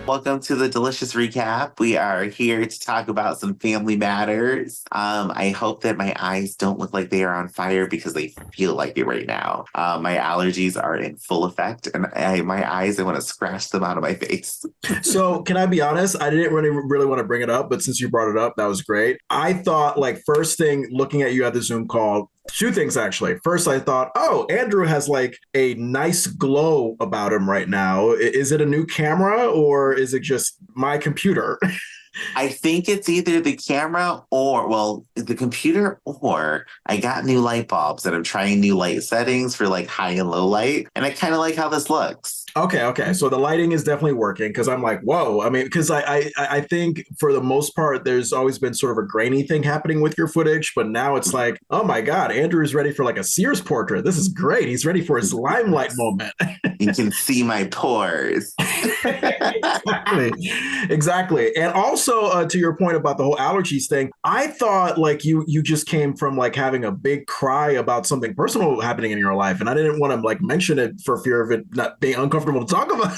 Welcome to the Delicious Recap. We are here to talk about some family matters. I hope that my eyes don't look like they are on fire because they feel like it right now. My allergies are in full effect, and my eyes, I want to scratch them out of my face. So can I be honest? I didn't really want to bring it up, but since you brought it up, that was great. I thought like first thing looking at you at the Zoom call, two things actually. First, I thought, oh, Andrew has like a nice glow about him right now. Is it a new camera or is it just my computer? I think it's either the camera or, well, the computer, or I got new light bulbs and I'm trying new light settings for like high and low light. And I kind of like how this looks. Okay. So the lighting is definitely working because I'm like, whoa. I mean, because I think for the most part, there's always been sort of a grainy thing happening with your footage, but now it's like, oh my God, Andrew's ready for like a Sears portrait. This is great. He's ready for his limelight moment. You can see my pores. Exactly. And also to your point about the whole allergies thing, I thought like you just came from like having a big cry about something personal happening in your life, and I didn't want to like mention it for fear of it not being uncomfortable to talk about.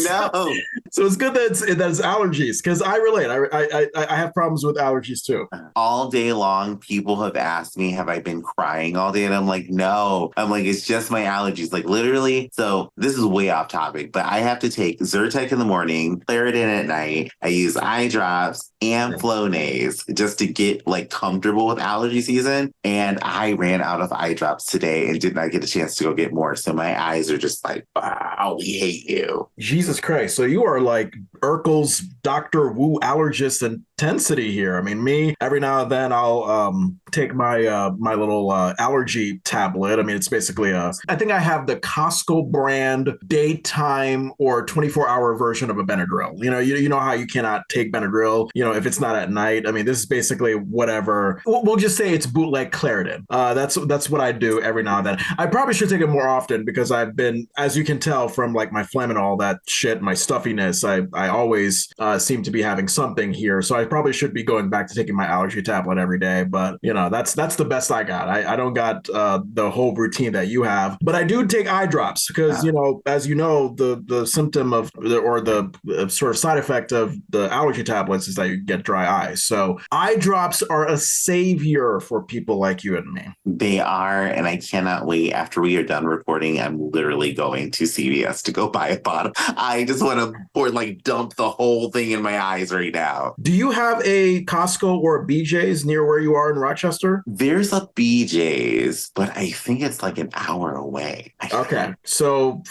No. So it's good that it's allergies because I relate. I have problems with allergies too. All day long, people have asked me, have I been crying all day? And I'm like, no. I'm like, it's just my allergies. Like literally. So this is way off topic, but I have to take Zyrtec in the morning, Claritin at night. I use eye drops and Flonase just to get like comfortable with allergy season. And I ran out of eye drops today and did not get a chance to go get more. So my eyes are just like, wow, we hate you. Jesus Christ. So you are like Urkel's Dr. Wu allergist intensity here. I mean, me, every now and then I'll take my my little allergy tablet. I mean, it's basically I think I have the Costco brand daytime or 24-hour version of a Benadryl. You know how you cannot take Benadryl, if it's not at night. I mean, this is basically whatever. We'll just say it's bootleg Claritin. That's what I do every now and then. I probably should take it more often because I've been, as you can tell from like my phlegm and all that shit, my stuffiness, I always seem to be having something here. So I probably should be going back to taking my allergy tablet every day. But that's the best I got. I don't got the whole routine that you have, but I do take eye drops because as you know, the symptom of the sort of side effect of the allergy tablets is that you get dry eyes. So eye drops are a savior for people like you and me. They are, and I cannot wait. After we are done recording, I'm literally going to CVS to go buy a bottle. I just want to dump the whole thing in my eyes right now. Do you have a Costco or a BJ's near where you are in Rochester? There's a BJ's, but I think it's like an hour away. Okay. So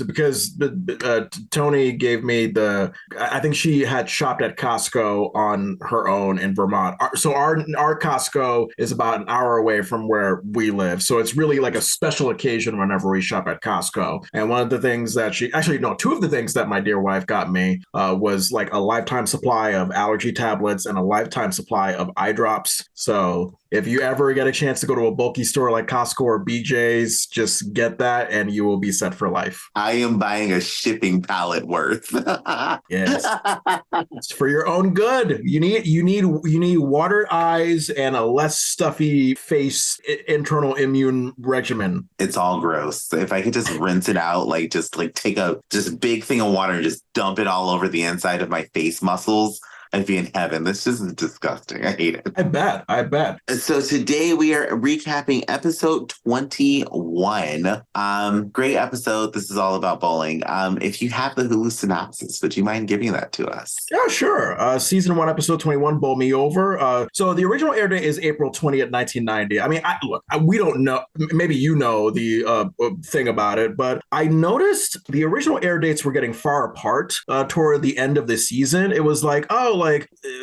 because Tony gave me I think she had shopped at Costco on her own in Vermont. So our Costco is about an hour away from where we live. So it's really like a special occasion whenever we shop at Costco. And one of the things that two of the things that my dear wife got me was like a lifetime supply of allergy tablets and a lifetime supply of eye drops. So if you ever get a chance to go to a bulky store like Costco or BJ's, just get that and you will be set for life. I am buying a shipping pallet worth. Yes. It's for your own good. You need watered eyes and a less stuffy face internal immune regimen. It's all gross. If I could just rinse it out, take a big thing of water and just dump it all over the inside of my face muscles, I'd be in heaven. This just is disgusting. I hate it. I bet. So today we are recapping episode 21. Great episode. This is all about bowling. If you have the Hulu synopsis, would you mind giving that to us? Yeah, sure. Season 1, episode 21, Bowl Me Over. So the original air date is April 20th, 1990. I mean, we don't know. Maybe you know the thing about it, but I noticed the original air dates were getting far apart toward the end of the season. It was like,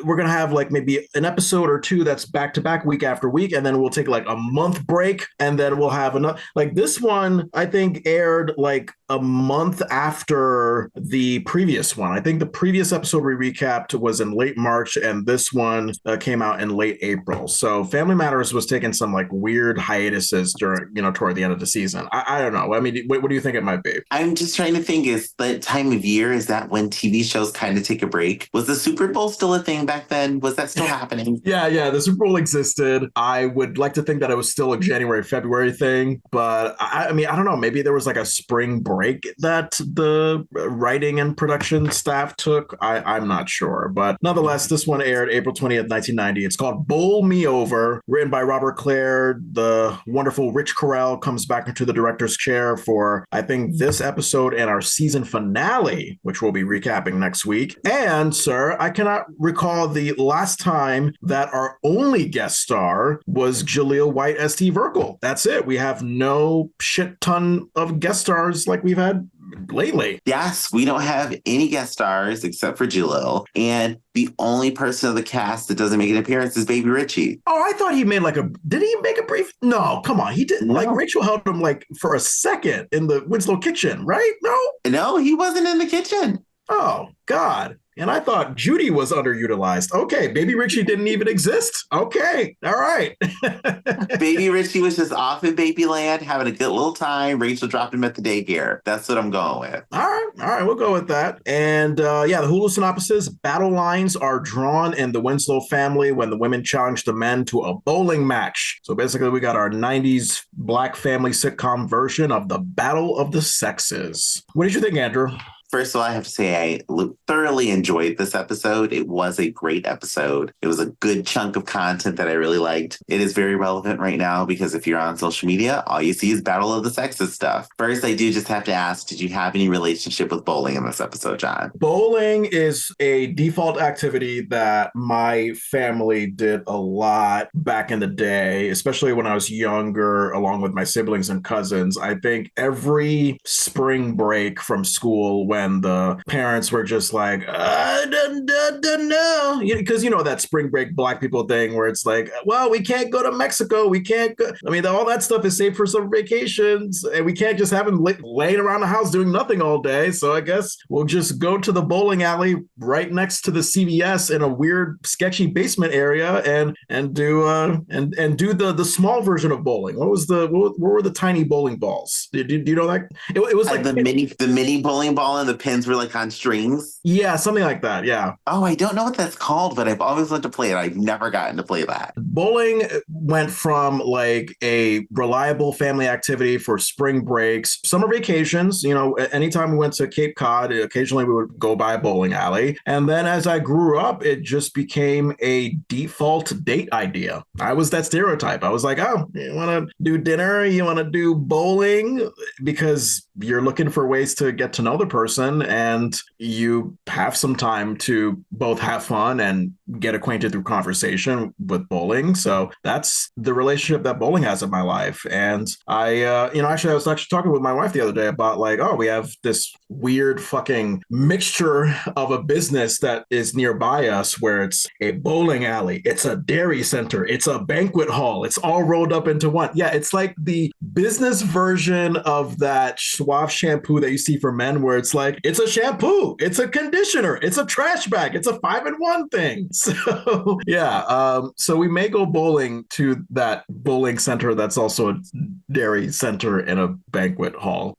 we're going to have like maybe an episode or two that's back to back week after week. And then we'll take like a month break. And then we'll have another, like this one, I think aired like a month after the previous one. I think the previous episode we recapped was in late March and this one came out in late April. So Family Matters was taking some like weird hiatuses during, toward the end of the season. I don't know. I mean, what do you think it might be? I'm just trying to think, is the time of year, is that when TV shows kind of take a break? Was the Super Bowl still a thing back then? Was that still happening? Yeah, the Super Bowl existed. I would like to think that it was still a January, February thing, but I mean, I don't know. Maybe there was like a spring break that the writing and production staff took. I'm not sure, but nonetheless, this one aired April 20th, 1990. It's called Bowl Me Over, written by Robert Clare. The wonderful Rich Correll comes back into the director's chair for, I think, this episode and our season finale, which we'll be recapping next week. And, sir, I cannot recall the last time that our only guest star was Jaleel White as Steve Urkel. That's it. We have no shit ton of guest stars like we've had lately. Yes, we don't have any guest stars except for Jalil. And the only person of the cast that doesn't make an appearance is Baby Richie. Oh, I thought he made did he make a brief? No, come on. He didn't. No. Like, Rachel held him like for a second in the Winslow kitchen, right? No, he wasn't in the kitchen. Oh, God. And I thought Judy was underutilized. Okay, Baby Richie didn't even exist. Okay, all right. Baby Richie was just off in Babyland having a good little time. Rachel dropped him at the daycare. That's what I'm going with. All right, we'll go with that. And the Hulu synopsis: battle lines are drawn in the Winslow family when the women challenge the men to a bowling match. So basically, we got our 90s Black family sitcom version of the Battle of the Sexes. What did you think, Andrew? First of all, I have to say I thoroughly enjoyed this episode. It was a great episode. It was a good chunk of content that I really liked. It is very relevant right now because if you're on social media, all you see is Battle of the Sexes stuff. First, I do just have to ask, did you have any relationship with bowling in this episode, John? Bowling is a default activity that my family did a lot back in the day, especially when I was younger, along with my siblings and cousins. I think every spring break from school when the parents were just like, I don't know. Because, that spring break Black people thing where it's like, well, we can't go to Mexico. We can't go. I mean, all that stuff is saved for some vacations. And we can't just have them laying around the house doing nothing all day. So I guess we'll just go to the bowling alley right next to the CVS in a weird, sketchy basement area and do the small version of bowling. What were the tiny bowling balls? Do you know that? It was like the mini bowling ball and the pins were like on strings. Yeah, something like that. Yeah. Oh, I don't know what that's called, but I've always wanted to play it. I've never gotten to play that. Bowling went from like a reliable family activity for spring breaks, summer vacations. Anytime we went to Cape Cod, occasionally we would go by a bowling alley. And then as I grew up, it just became a default date idea. I was that stereotype. I was like, oh, you want to do dinner? You want to do bowling? Because you're looking for ways to get to know the person and you have some time to both have fun and get acquainted through conversation with bowling. So that's the relationship that bowling has in my life. And I was actually talking with my wife the other day about like, oh, we have this weird fucking mixture of a business that is nearby us where it's a bowling alley, it's a dairy center, it's a banquet hall, it's all rolled up into one. Yeah, it's like the business version of that Suave shampoo that you see for men where it's like, it's a shampoo, it's a conditioner, it's a trash bag, it's a 5-in-1 thing. So yeah, so we may go bowling to that bowling center that's also a dairy center in a banquet hall.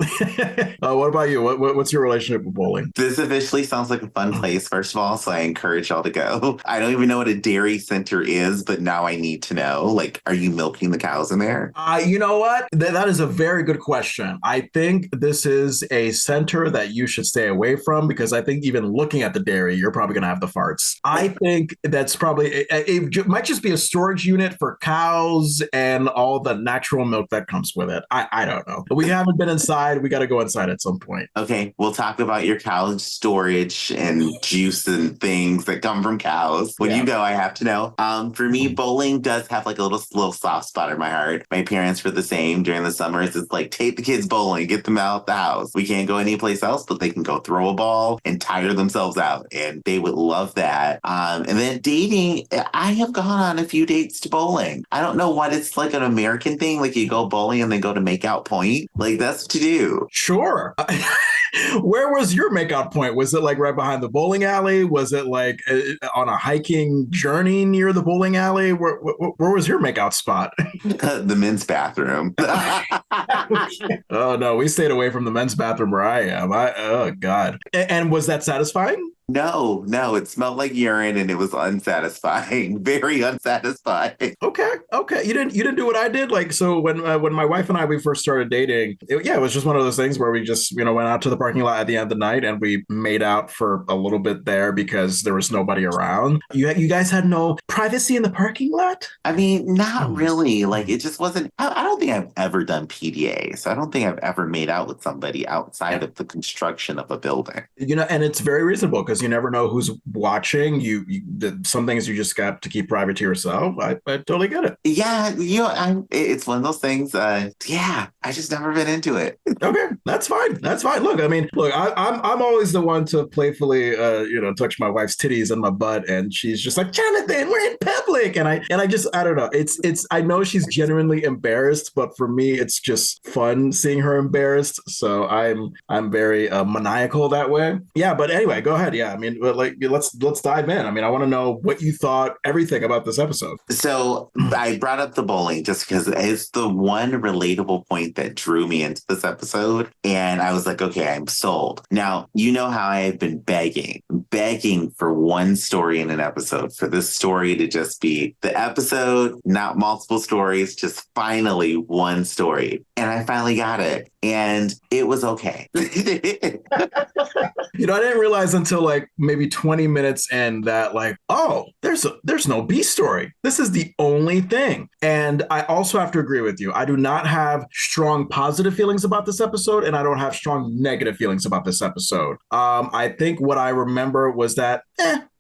What about you? What's your relationship with bowling? This officially sounds like a fun place, first of all, so I encourage y'all to go. I don't even know what a dairy center is, but now I need to know. Like, are you milking the cows in there? You know what? That is a very good question. I think this is a center that you should stay away from because I think even looking at the dairy, you're probably going to have the farts. I think that's probably, it might just be a storage unit for cows and all the natural milk that comes with it. I don't know. We haven't been inside. We got to go inside at some point. Okay, we'll talk about your cow storage and juice and things that come from cows. When you go, I have to know. For me, bowling does have like a little soft spot in my heart. My parents were the same during the summers. It's like, take the kids bowling, get them out the house. We can't go anyplace else, but they can go throw a ball and tire themselves out. And they would love that. And then dating, I have gone on a few dates to bowling. I don't know what it's like an American thing. Like you go bowling and then go to make out point. Like that's what you do. Sure. Where was your makeout point? Was it like right behind the bowling alley? Was it like on a hiking journey near the bowling alley? Where was your makeout spot? The men's bathroom. Oh no, we stayed away from the men's bathroom where I am. Oh God. And was that satisfying? No, it smelled like urine and it was unsatisfying. Very unsatisfying. Okay. You didn't do what I did. Like, so when my wife and I we first started dating, it was just one of those things where we just went out to the parking lot at the end of the night and we made out for a little bit there because there was nobody around. You guys had no privacy in the parking lot? I mean, not Hmm. really. Like, it just wasn't. I don't think I've ever done PDA. So I don't think I've ever made out with somebody outside of the construction of a building. And it's very reasonable because you never know who's watching. Some things you just got to keep private to yourself. I totally get it. Yeah, it's one of those things. Yeah, I just never been into it. Okay, that's fine. That's fine. Look, I mean, look, I'm always the one to playfully, touch my wife's titties and my butt, and she's just like, Jonathan, we're in public, and I don't know. It's I know she's genuinely embarrassed, but for me, it's just fun seeing her embarrassed. So I'm very maniacal that way. Yeah, but anyway, go ahead. Yeah, I mean, like let's dive in. I mean, I want to know what you thought, everything about this episode. So I brought up the bowling just because it's the one relatable point that drew me into this episode. And I was like, okay, I'm sold. Now, you know how I've been begging for one story in an episode, for this story to just be the episode, not multiple stories, just finally one story. And I finally got it. And it was okay. I didn't realize until like maybe 20 minutes in that like, oh, there's no B story. This is the only thing. And I also have to agree with you. I do not have strong positive feelings about this episode, and I don't have strong negative feelings about this episode. I think what I remember was that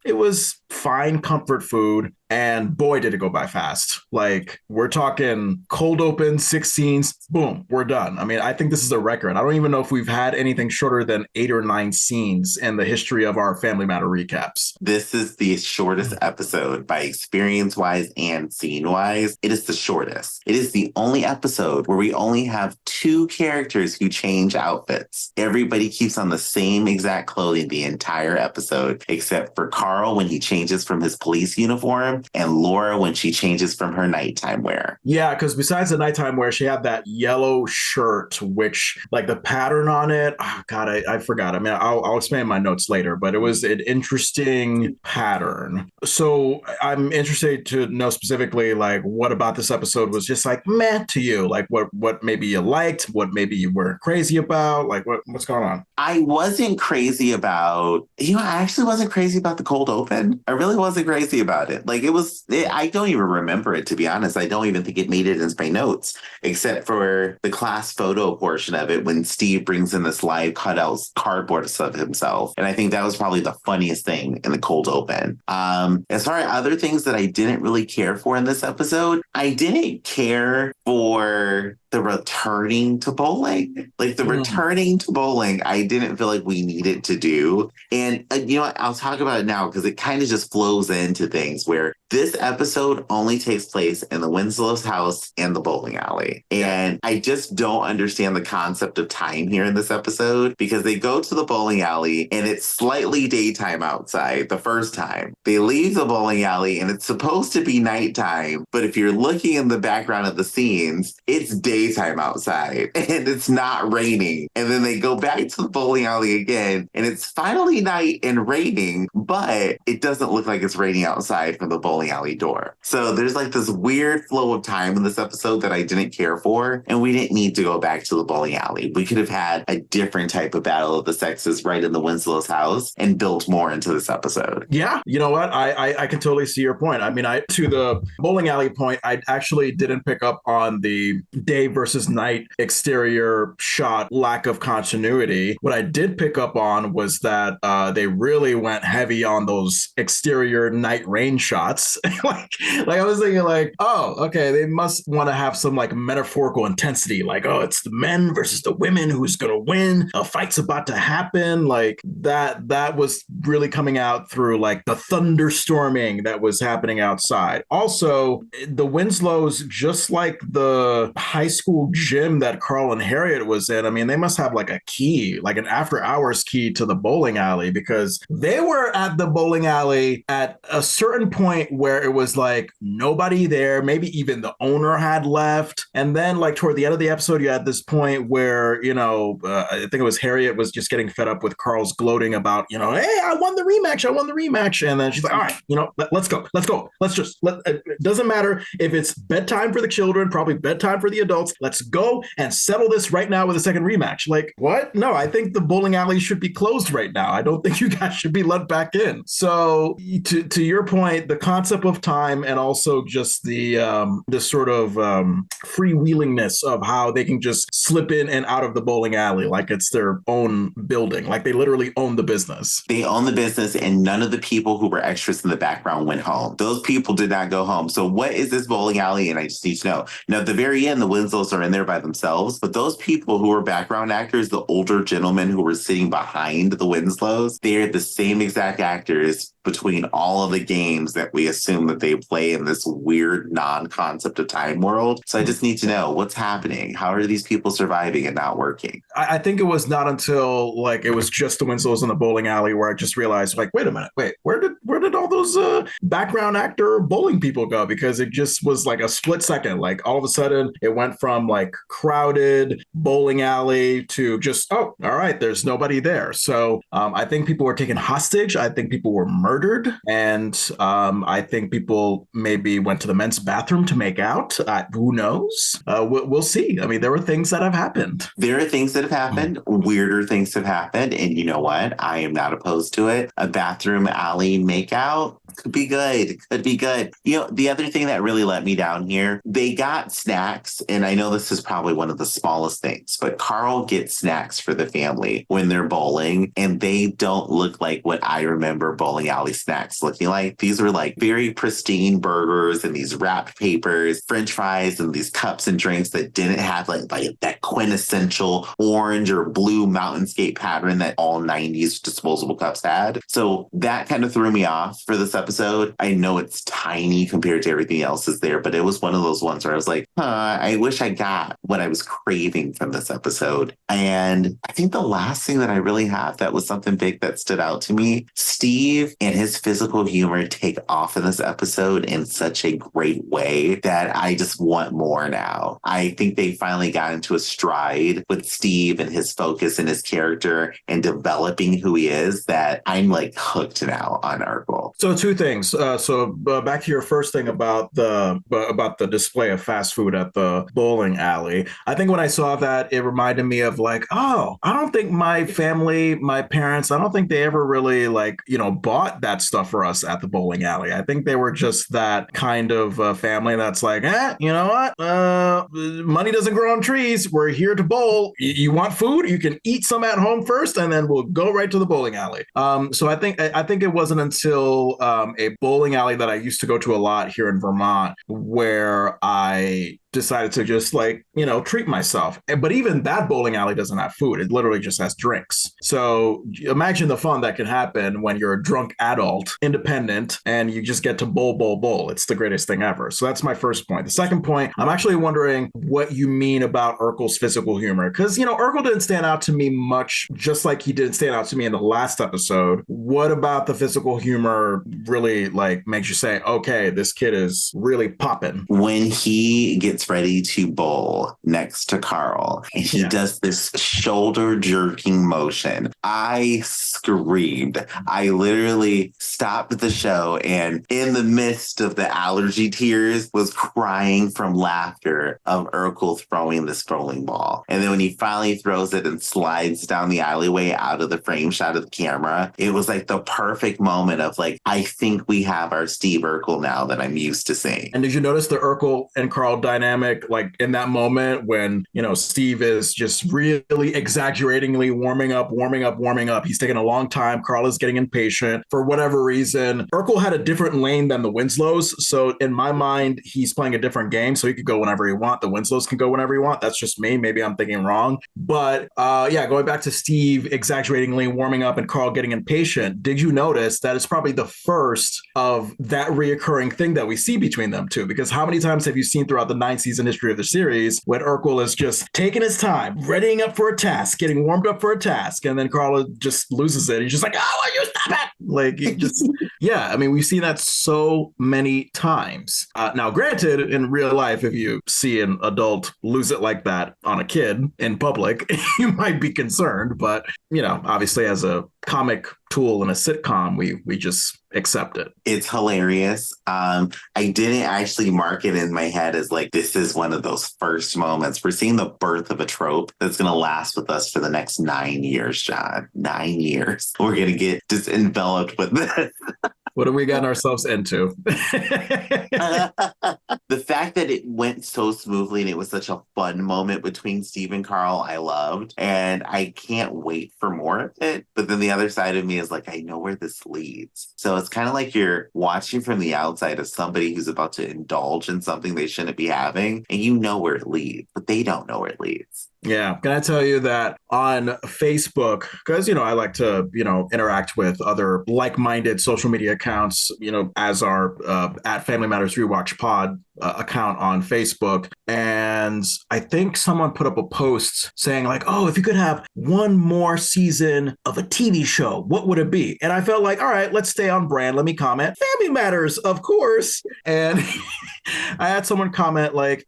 it was fine comfort food. And boy, did it go by fast. Like, we're talking cold open, 6 scenes, boom, we're done. I mean, I think this is a record. I don't even know if we've had anything shorter than 8 or 9 scenes in the history of our Family Matter recaps. This is the shortest episode by experience wise and scene wise. It is the shortest. It is the only episode where we only have 2 characters who change outfits. Everybody keeps on the same exact clothing the entire episode, except for Carl when he changes from his police uniform and Laura when she changes from her nighttime wear. Yeah, because besides the nighttime wear, she had that yellow shirt, which like the pattern on it, oh God, I forgot. I mean, I'll explain my notes later, but it was an interesting pattern. So I'm interested to know specifically like what about this episode was just like meh to you? Like what maybe you liked, what maybe you were crazy about, like what's going on? I wasn't crazy about, I actually wasn't crazy about the cold open. I really wasn't crazy about it. Like I don't even remember it, to be honest. I don't even think it made it into my notes, except for the class photo portion of it when Steve brings in this live cutout cardboard of himself. And I think that was probably the funniest thing in the cold open. As far as other things that I didn't really care for in this episode, I didn't care for the returning to bowling. Like the returning to bowling, I didn't feel like we needed to do. And you know what? I'll talk about it now because it kind of just flows into things where this episode only takes place in the Winslow's house and the bowling alley. And I just don't understand the concept of time here in this episode because they go to the bowling alley and it's slightly daytime outside the first time. They leave the bowling alley and it's supposed to be nighttime. But if you're looking in the background of the scenes, it's daytime outside and it's not raining. And then they go back to the bowling alley again and it's finally night and raining, but it doesn't look like it's raining outside from the bowling alley door. So there's like this weird flow of time in this episode that I didn't care for. And we didn't need to go back to the bowling alley. We could have had a different type of battle of the sexes right in the Winslow's house and built more into this episode. Yeah, you know what? I can totally see your point. I mean, to the bowling alley point, I actually didn't pick up on the day versus night exterior shot lack of continuity. What I did pick up on was that they really went heavy on those exterior night rain shots. like I was thinking like, oh, okay, they must want to have some like metaphorical intensity. Like, oh, it's the men versus the women who's gonna win. A fight's about to happen. Like that was really coming out through like the thunderstorming that was happening outside. Also, the Winslows, just like the high school gym that Carl and Harriette was in, I mean, they must have like a key, like an after hours key to the bowling alley because they were at the bowling alley at a certain point where it was like nobody there, maybe even the owner had left. And then like toward the end of the episode, you had this point where, I think it was Harriette was just getting fed up with Carl's gloating about, hey, I won the rematch. And then she's like, all right, let's go. It doesn't matter if it's bedtime for the children, probably bedtime for the adults. Let's go and settle this right now with a second rematch. Like, what? No, I think the bowling alley should be closed right now. I don't think you guys should be let back in. So to your point, the concept of time and also just the sort of freewheelingness of how they can just slip in and out of the bowling alley like it's their own building, like they literally own the business. They own the business, and none of the people who were extras in the background went home. Those people did not go home. So what is this bowling alley? And I just need to know. Now, at the very end, the Winslows are in there by themselves, but those people who were background actors, the older gentlemen who were sitting behind the Winslows, they're the same exact actors between all of the games that we assume that they play in this weird non-concept of time world. So I just need to know what's happening. How are these people surviving and not working? I think it was not until like it was just the Winslows in the bowling alley where I just realized, like, wait a minute, where did all those background actor bowling people go? Because it just was like a split second. Like all of a sudden it went from like crowded bowling alley to just, oh, all right, there's nobody there. So I think people were taken hostage. I think people were murdered. And I think people maybe went to the men's bathroom to make out. Who knows? We'll see. I mean, there were things that have happened. There are things that have happened. Weirder things have happened. And you know what? I am not opposed to it. A bathroom alley makeout could be good. Could be good. The other thing that really let me down here, they got snacks. And I know this is probably one of the smallest things, but Carl gets snacks for the family when they're bowling. And they don't look like what I remember bowling alley snacks looking like. These were like very pristine burgers and these wrapped papers, French fries, and these cups and drinks that didn't have like that quintessential orange or blue mountainscape pattern that all 90s disposable cups had. So that kind of threw me off for this episode. I know it's tiny compared to everything else is there, but it was one of those ones where I was like, I wish I got what I was craving from this episode. And I think the last thing that I really have that was something big that stood out to me, Steve and his physical humor take off in this episode in such a great way that I just want more now. I think they finally got into a stride with Steve and his focus and his character and developing who he is that I'm like hooked now on Urkel. So two things. Back to your first thing about the display of fast food at the bowling alley. I think when I saw that, it reminded me of like, oh, I don't think my family, my parents, I don't think they ever really bought that stuff for us at the bowling alley. I think they were just that kind of family that's like, you know what? Money doesn't grow on trees. We're here to bowl. You want food? You can eat some at home first, and then we'll go right to the bowling alley. So I think it wasn't until a bowling alley that I used to go to a lot here in Vermont where I decided to just treat myself. But even that bowling alley doesn't have food. It literally just has drinks. So imagine the fun that can happen when you're a drunk adult, independent, and you just get to bowl. It's the greatest thing ever. So that's my first point. The second point, I'm actually wondering what you mean about Urkel's physical humor. Because, Urkel didn't stand out to me much, just like he didn't stand out to me in the last episode. What about the physical humor really makes you say, okay, this kid is really popping? When he gets ready to bowl next to Carl and he does this shoulder jerking motion, I screamed. I literally stopped the show and in the midst of the allergy tears was crying from laughter of Urkel throwing this bowling ball. And then when he finally throws it and slides down the alleyway out of the frame shot of the camera, it was like the perfect moment of I think we have our Steve Urkel now that I'm used to seeing. And did you notice the Urkel and Carl dynamic, in that moment when, Steve is just really exaggeratingly warming up. He's taking a long time. Carl is getting impatient for whatever reason. Urkel had a different lane than the Winslows. So in my mind, he's playing a different game. So he could go whenever he wants. The Winslows can go whenever he wants. That's just me. Maybe I'm thinking wrong. But going back to Steve exaggeratingly warming up and Carl getting impatient, did you notice that it's probably the first of that reoccurring thing that we see between them two? Because how many times have you seen throughout the 9 9-season history of the series when Urkel is just taking his time, readying up for a task, getting warmed up for a task, and then Carl just loses it. He's just like, oh, you stop it! Like, he just, yeah, I mean, we've seen that so many times. Now, granted, in real life, if you see an adult lose it like that on a kid in public, you might be concerned. But, you know, obviously as a comic tool in a sitcom, we just accept it. It's hilarious. I didn't actually mark it in my head as like, this is one of those first moments. We're seeing the birth of a trope that's going to last with us for the next 9 years, John. 9 years. We're going to get just enveloped with this. What have we gotten ourselves into? The fact that it went so smoothly and it was such a fun moment between Steve and Carl, I loved. And I can't wait for more of it. But then the other side of me is like, I know where this leads. So it's kind of like you're watching from the outside of somebody who's about to indulge in something they shouldn't be having. And you know where it leads, but they don't know where it leads. Yeah. Can I tell you that on Facebook, because, you know, I like to, you know, interact with other like-minded social media accounts, you know, as our at Family Matters Rewatch Pod account on Facebook. And I think someone put up a post saying like, oh, if you could have one more season of a TV show, what would it be? And I felt like, all right, let's stay on brand. Let me comment. Family Matters, of course. And I had someone comment like,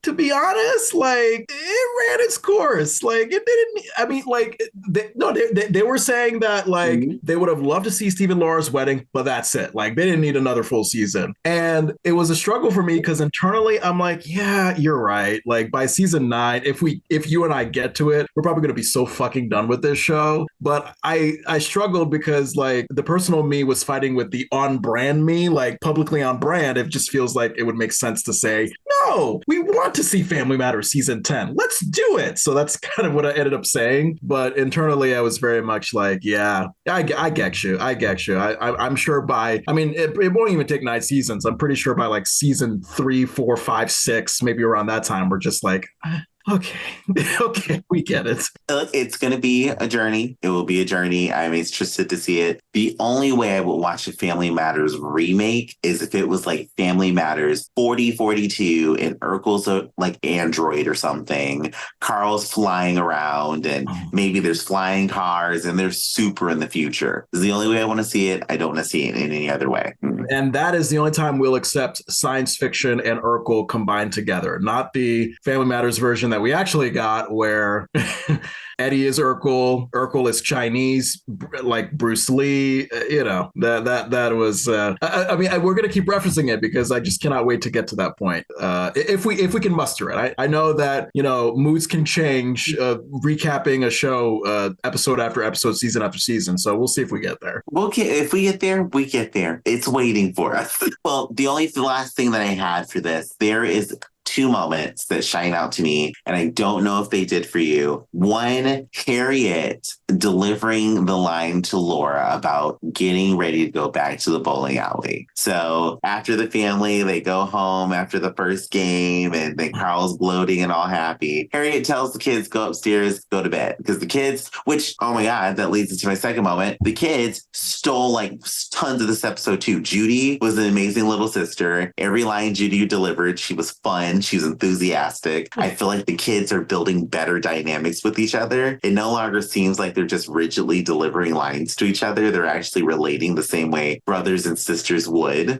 to be honest, like it ran its course. Like it didn't, I mean, like, they were saying that like they would have loved to see Steve and Laura's wedding, but that's it. Like they didn't need another full season. And it was a struggle for me because internally I'm like, yeah, you're right. Like by season 9, if you and I get to it, we're probably going to be so fucking done with this show. But I struggled because like the personal me was fighting with the on brand me, like publicly on brand. It just feels like it would make sense to say, no, we want to see Family Matters season 10. Let's do it. So that's kind of what I ended up saying. But internally, I was very much like, yeah, I get you. I'm sure it won't even take 9 seasons. I'm pretty sure by like season 3, 4, 5, 6, maybe around that time, we're just like, okay, we get it. Look, it's going to be a journey. It will be a journey. I'm interested to see it. The only way I would watch a Family Matters remake is if it was like Family Matters 4042 and Urkel's like android or something. Carl's flying around and maybe there's flying cars and they're super in the future. This is the only way I want to see it. I don't want to see it in any other way. And that is the only time we'll accept science fiction and Urkel combined together, not the Family Matters version that we actually got where Eddie is Urkel is Chinese, like Bruce Lee. You know, that was. I mean, we're gonna keep referencing it because I just cannot wait to get to that point. If we can muster it, I know that you know moods can change. Recapping a show episode after episode, season after season. So we'll see if we get there. If we get there, we get there. It's waiting for us. Well, the last thing that I had for this, there is 2 moments that shine out to me, and I don't know if they did for you. One, Harriette delivering the line to Laura about getting ready to go back to the bowling alley. So after the family, they go home after the first game, and then Carl's gloating and all happy. Harriette tells the kids, go upstairs, go to bed. Because the kids, which, oh my God, that leads into my second moment. The kids stole like tons of this episode too. Judy was an amazing little sister. Every line Judy delivered, she was fun. She was enthusiastic. I feel like the kids are building better dynamics with each other. It no longer seems like they're just rigidly delivering lines to each other. They're actually relating the same way brothers and sisters would.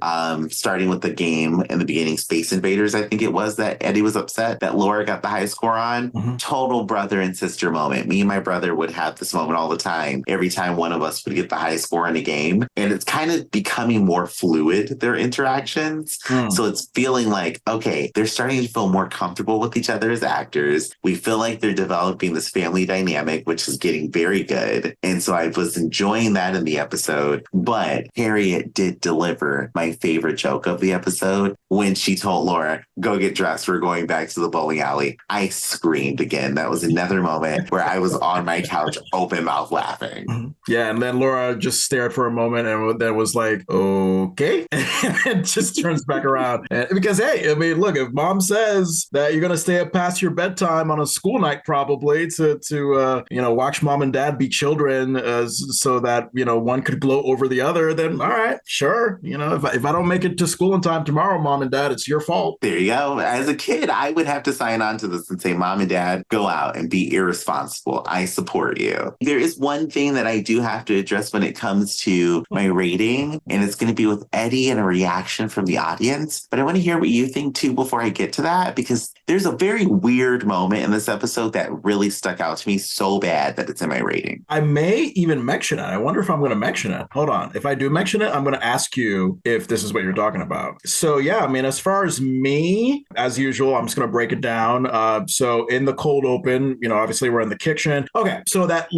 Starting with the game in the beginning, Space Invaders, I think it was, that Eddie was upset that Laura got the high score on. Total brother and sister moment. Me and my brother would have this moment all the time. Every time one of us would get the high score in a game. And it's kind of becoming more fluid, their interactions. So it's feeling like, okay, they're starting to feel more comfortable with each other as actors. We feel like they're developing this family dynamic, which is getting very good. And so I was enjoying that in the episode. But Harriette did deliver my favorite joke of the episode when she told Laura, go get dressed. We're going back to the bowling alley. I screamed again. That was another moment where I was on my couch, open mouth laughing. Yeah. And then Laura just stared for a moment and then was like, okay. And just turns back around. And because, hey, I mean, look, if mom mom says that you're going to stay up past your bedtime on a school night, probably to watch mom and dad be children, so that, one could gloat over the other, then all right, sure. If I don't make it to school in time tomorrow, mom and dad, it's your fault. There you go. As a kid, I would have to sign on to this and say, Mom and Dad, go out and be irresponsible. I support you. There is one thing that I do have to address when it comes to my rating, and it's going to be with Eddie and a reaction from the audience. But I want to hear what you think too before I get to that, because there's a very weird moment in this episode that really stuck out to me so bad that it's in my rating. I may even mention it. I wonder if I'm going to mention it. Hold on. If I do mention it, I'm going to ask you if this is what you're talking about. So yeah, I mean, as far as me, as usual, I'm just going to break it down. So in the cold open, obviously we're in the kitchen. Okay, so that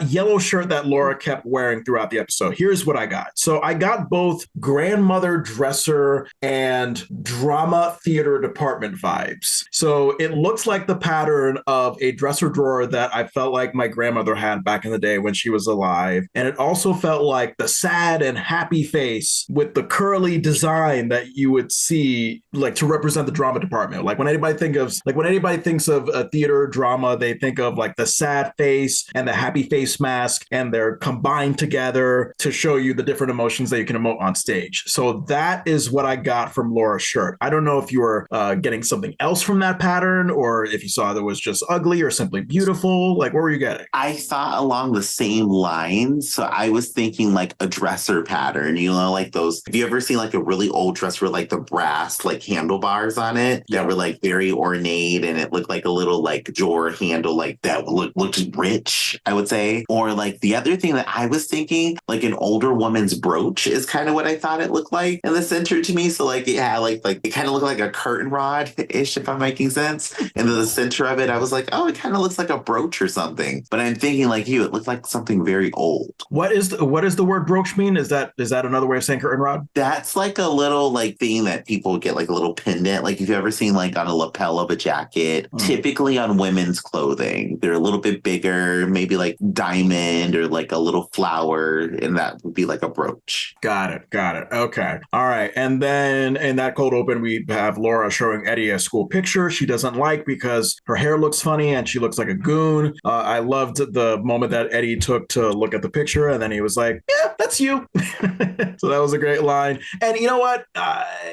yellow shirt that Laura kept wearing throughout the episode, here's what I got. So I got both grandmother dresser and drama theater department vibes. So it looks like the pattern of a dresser drawer that I felt like my grandmother had back in the day when she was alive. And it also felt like the sad and happy face with the curly design that you would see, like, to represent the drama department. Like when anybody thinks of a theater drama, they think of like the sad face and the happy face mask, and they're combined together to show you the different emotions that you can emote on stage. So that is what I got from Laura's shirt. I don't know if you were getting something else from that pattern, or if you saw that was just ugly or simply beautiful. Like, what were you getting? I thought along the same lines. So I was thinking like a dresser pattern, like those. Have you ever seen like a really old dresser with like the brass like handlebars on it that were like very ornate, and it looked like a little like drawer handle like that looked rich, I would say. Or like the other thing that I was thinking, like an older woman's brooch is kind of what I thought it looked like in the center to me. So like it had like it kind of looked like a curtain rod-ish, if I'm making sense. And then the center of it, I was like, oh, it kind of looks like a brooch or something. But I'm thinking like you, it looked like something very old. What is the word brooch mean? Is that another way of saying curtain rod? That's like a little like thing that people get, like a little pendant. Like if you've ever seen like on a lapel of a jacket, typically on women's clothing, they're a little bit bigger, maybe like diamond or like a little flower, and that would be like a brooch. Got it. Okay. All right. And then in that cold open, we have Laura showing Eddie a school picture she doesn't like because her hair looks funny and she looks like a goon. I loved the moment that Eddie took to look at the picture, and then he was like, yeah, that's you. So that was a great line. And you know what?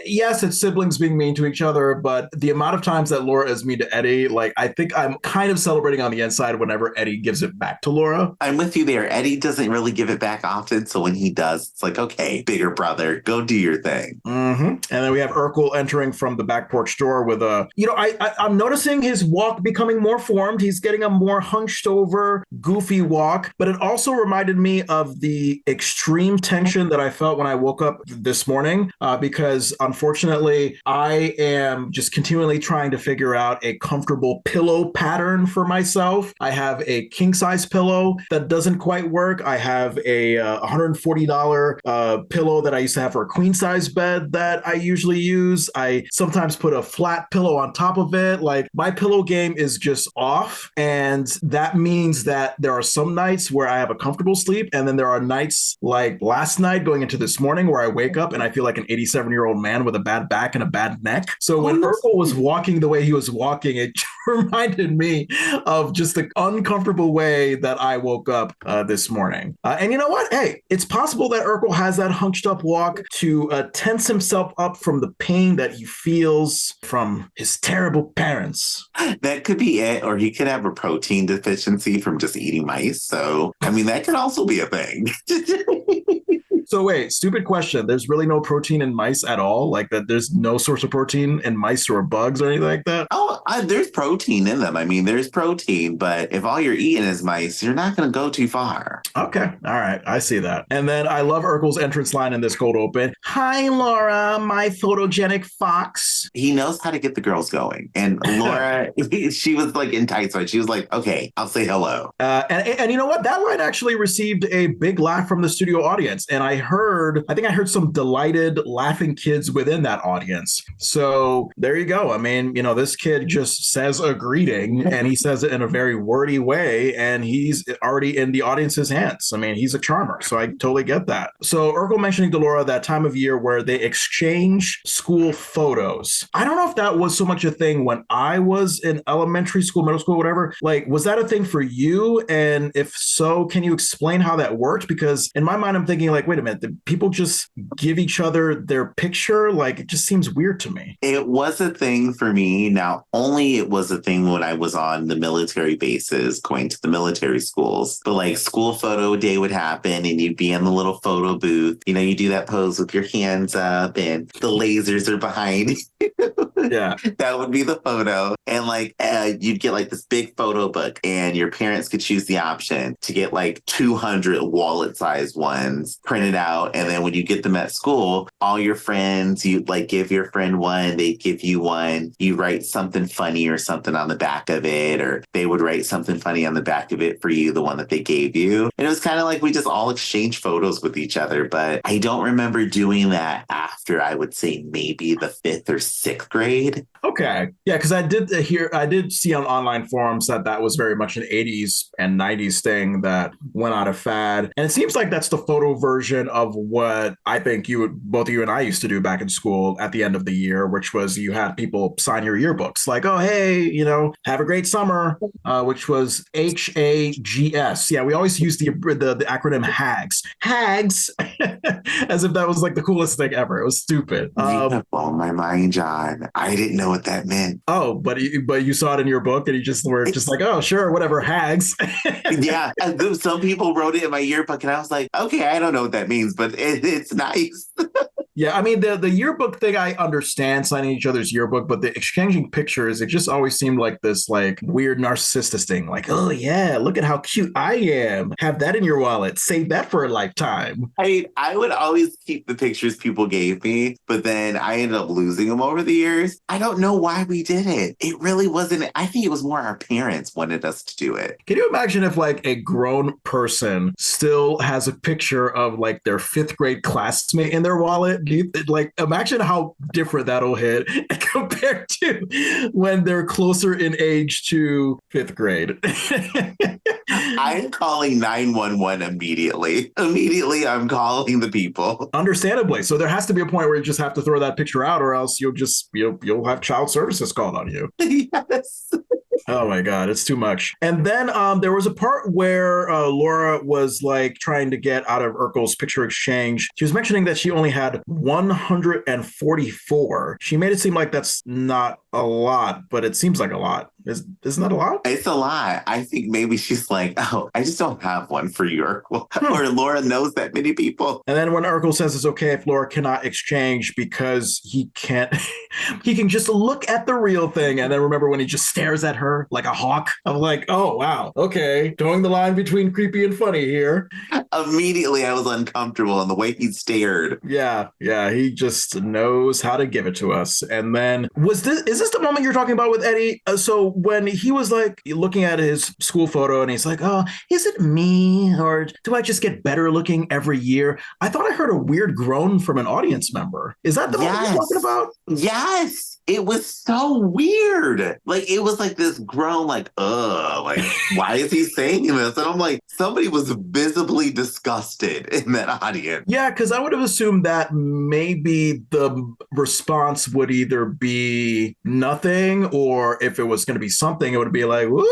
Yes, it's siblings being mean to each other, but the amount of times that Laura is mean to Eddie, like, I think I'm kind of celebrating on the inside whenever Eddie gives it back to Laura. I'm with you there. Eddie doesn't really give it back often. So when he does, it's like, okay, bigger brother, go do your thing. Mm-hmm. And then we have Urkel entering from the back porch door with I'm noticing his walk becoming more formed. He's getting a more hunched over, goofy walk. But it also reminded me of the extreme tension that I felt when I woke up this morning, because unfortunately, I am just continually trying to figure out a comfortable pillow pattern for myself. I have a king size pillow that doesn't quite work. I have a $140 pillow that I used to have for a queen size bed that I usually use. I sometimes put a flat pillow on top of it. Like, my pillow game is just off. And that means that there are some nights where I have a comfortable sleep. And then there are nights like last night going into this morning where I wake up and I feel like an 87-year-old man with a bad back and a bad neck. So when Urkel was walking the way he was walking, it reminded me of just the uncomfortable way that I woke up this morning. And you know what? Hey, it's possible that Urkel has that hunched up walk to tense himself up from the pain that he feels from his terrible parents. That could be it. Or he could have a protein deficiency from just eating mice. So, I mean, that could also be a thing. So wait, stupid question. There's really no protein in mice at all? Like that there's no source of protein in mice or bugs or anything like that? Oh, there's protein in them. I mean, there's protein, but if all you're eating is mice, you're not going to go too far. Okay. All right. I see that. And then I love Urkel's entrance line in this cold open. Hi, Laura, my photogenic fox. He knows how to get the girls going. And Laura, she was like enticed by it. She was like, okay, I'll say hello. And you know what? That line actually received a big laugh from the studio audience. And I think I heard some delighted laughing kids within that audience. So there you go. I mean, this kid just says a greeting, and he says it in a very wordy way, and he's already in the audience's hands. I mean, he's a charmer, so I totally get that. So Urkel mentioning to Laura that time of year where they exchange school photos. I don't know if that was so much a thing when I was in elementary school, middle school, whatever. Like, was that a thing for you? And if so, can you explain how that worked? Because in my mind, I'm thinking like, wait a minute, did people just give each other their picture? Like, it just seems weird to me. It was a thing for me. Now, only it was a thing when I was on the military bases, going to the military schools. But like school photo day would happen and you'd be in the little photo booth. You know, you do that pose with your hands up and the lasers are behind you. Yeah. That would be the photo. And like you'd get like this big photo book and your parents could choose the option to get like 200 wallet-sized ones printed out. And then when you get them at school, all your friends, you like give your friend one, they'd give you one. You write something funny or something on the back of it, or they would write something funny on the back of it for you, the one that they gave you. And it was kind of like we just all exchanged photos with each other. But I don't remember doing that after, I would say, maybe the 5th or 6th grade. Okay. Yeah, because I did see on online forums that was very much an 80s and 90s thing that went out of fad. And it seems like that's the photo version of what I think both of you and I used to do back in school at the end of the year, which was you had people sign your yearbooks like, oh, hey, have a great summer, which was HAGS. Yeah, we always use the acronym HAGS. HAGS, as if that was like the coolest thing ever. It was stupid. You have blown my mind, John. I didn't know what that meant. Oh, but you saw it in your book and you just were just like, oh, sure, whatever, HAGS. Yeah, some people wrote it in my yearbook and I was like, okay, I don't know what that means, but it's nice. Yeah, I mean, the yearbook thing, I understand signing each other's yearbook, but the exchanging pictures, it just always seemed like this like weird narcissistic thing. Like, oh, yeah, look at how cute I am. Have that in your wallet. Save that for a lifetime. I would always keep the pictures people gave me, but then I ended up losing them over the years. I don't know why we did it. It really wasn't. I think it was more our parents wanted us to do it. Can you imagine if like a grown person still has a picture of like their 5th grade classmate in their wallet? Like, imagine how different that'll hit compared to when they're closer in age to 5th grade. I'm calling 911 immediately. Immediately, I'm calling the people. Understandably. So there has to be a point where you just have to throw that picture out, or else you'll have child services called on you. Yes. Oh my God, it's too much. And then there was a part where Laura was like trying to get out of Urkel's picture exchange. She was mentioning that she only had 144. She made it seem like that's not a lot, but it seems like a lot. Isn't that a lot? It's a lot. I think maybe she's like, oh, I just don't have one for you, Urkel. Or Laura knows that many people. And then when Urkel says it's okay if Laura cannot exchange because he can't, he can just look at the real thing. And then remember when he just stares at her like a hawk? I'm like, oh, wow. Okay. Towing the line between creepy and funny here. Immediately I was uncomfortable in the way he stared. Yeah. He just knows how to give it to us. And then is this the moment you're talking about with Eddie? So when he was like looking at his school photo and he's like, oh, is it me? Or do I just get better looking every year? I thought I heard a weird groan from an audience member. Is that the moment you're talking about? Yes. It was so weird. Like, it was like this groan, like, like, why is he saying this? And I'm like, somebody was visibly disgusted in that audience. Yeah, because I would have assumed that maybe the response would either be nothing, or if it was going to be something, it would be like, woo,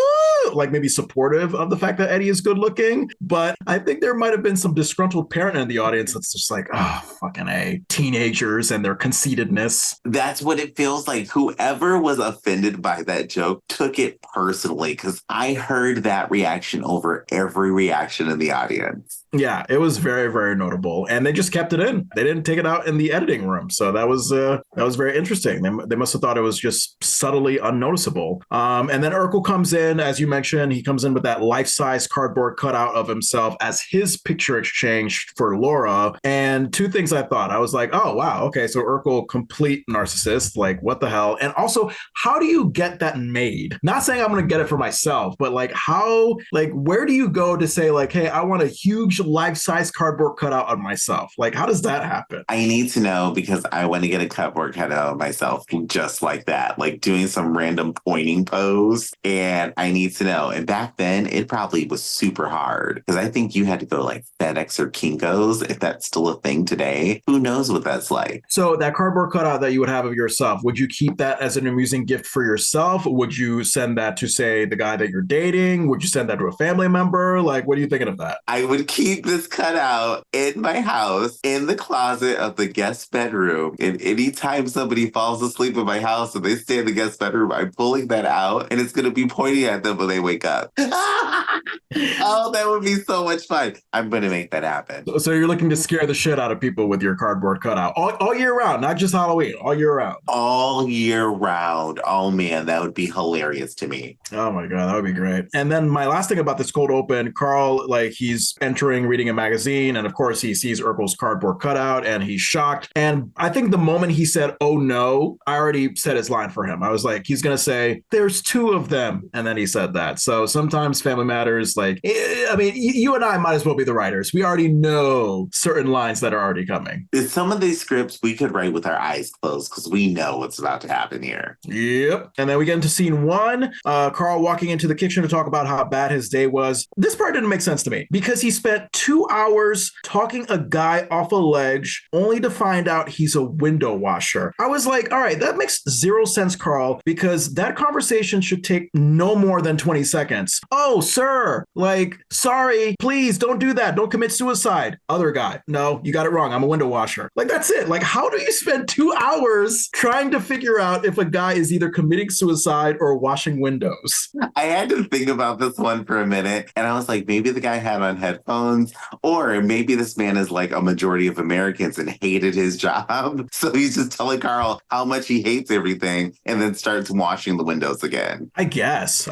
like maybe supportive of the fact that Eddie is good looking. But I think there might have been some disgruntled parent in the audience that's just like, oh, fucking A, teenagers and their conceitedness. That's what it feels like. Whoever was offended by that joke took it personally, because I heard that reaction over every reaction in the audience. Yeah, it was very, very notable. And they just kept it in. They didn't take it out in the editing room. So that was very interesting. They must have thought it was just subtly unnoticeable. And then Urkel comes in, as you mentioned, he comes in with that life-size cardboard cutout of himself as his picture exchange for Laura. And two things I thought. I was like, oh, wow, okay, so Urkel, complete narcissist. Like, what the hell? And also, how do you get that made? Not saying I'm going to get it for myself, but like, how, like, where do you go to say, like, hey, I want a huge life-size cardboard cutout of myself? Like, how does that happen? I need to know because I want to get a cardboard cutout of myself just like that, like doing some random pointing pose. And I need to know. And back then, it probably was super hard because I think you had to go like FedEx or Kinko's, if that's still a thing today. Who knows what that's like? So that cardboard cutout that you would have of yourself, would you keep that as an amusing gift for yourself? Would you send that to, say, the guy that you're dating? Would you send that to a family member? Like, what are you thinking of that? I would keep this cutout in my house, in the closet of the guest bedroom. And anytime somebody falls asleep in my house and they stay in the guest bedroom, I'm pulling that out and it's going to be pointing at them when they wake up. Oh, that would be so much fun. I'm going to make that happen. So you're looking to scare the shit out of people with your cardboard cutout all year round, not just Halloween, all year round. All year round. Oh, man, that would be hilarious to me. Oh, my God, that would be great. And then my last thing about this cold open, Carl, like he's entering, reading a magazine, and of course he sees Urkel's cardboard cutout and he's shocked. And I think the moment he said, "Oh, no," I already said his line for him. I was like, he's going to say, "There's two of them." And then he said that. So sometimes Family Matters, like, I mean, you and I might as well be the writers. We already know certain lines that are already coming. Some of these scripts we could write with our eyes closed because we know what's about to happen here. Yep. And then we get into scene one, Carl walking into the kitchen to talk about how bad his day was. This part didn't make sense to me because he spent 2 hours talking a guy off a ledge only to find out he's a window washer. I was like, all right, that makes zero sense, Carl, because that conversation should take no more than 20 seconds. "Oh, sir, like, sorry, please don't do that. Don't commit suicide." Other guy, "No, you got it wrong. I'm a window washer." Like, that's it. Like, how do you spend 2 hours trying to figure out if a guy is either committing suicide or washing windows? I had to think about this one for a minute, and I was like, maybe the guy had on headphones, or maybe this man is like a majority of Americans and hated his job. So he's just telling Carl how much he hates everything and then starts washing the windows again. I guess.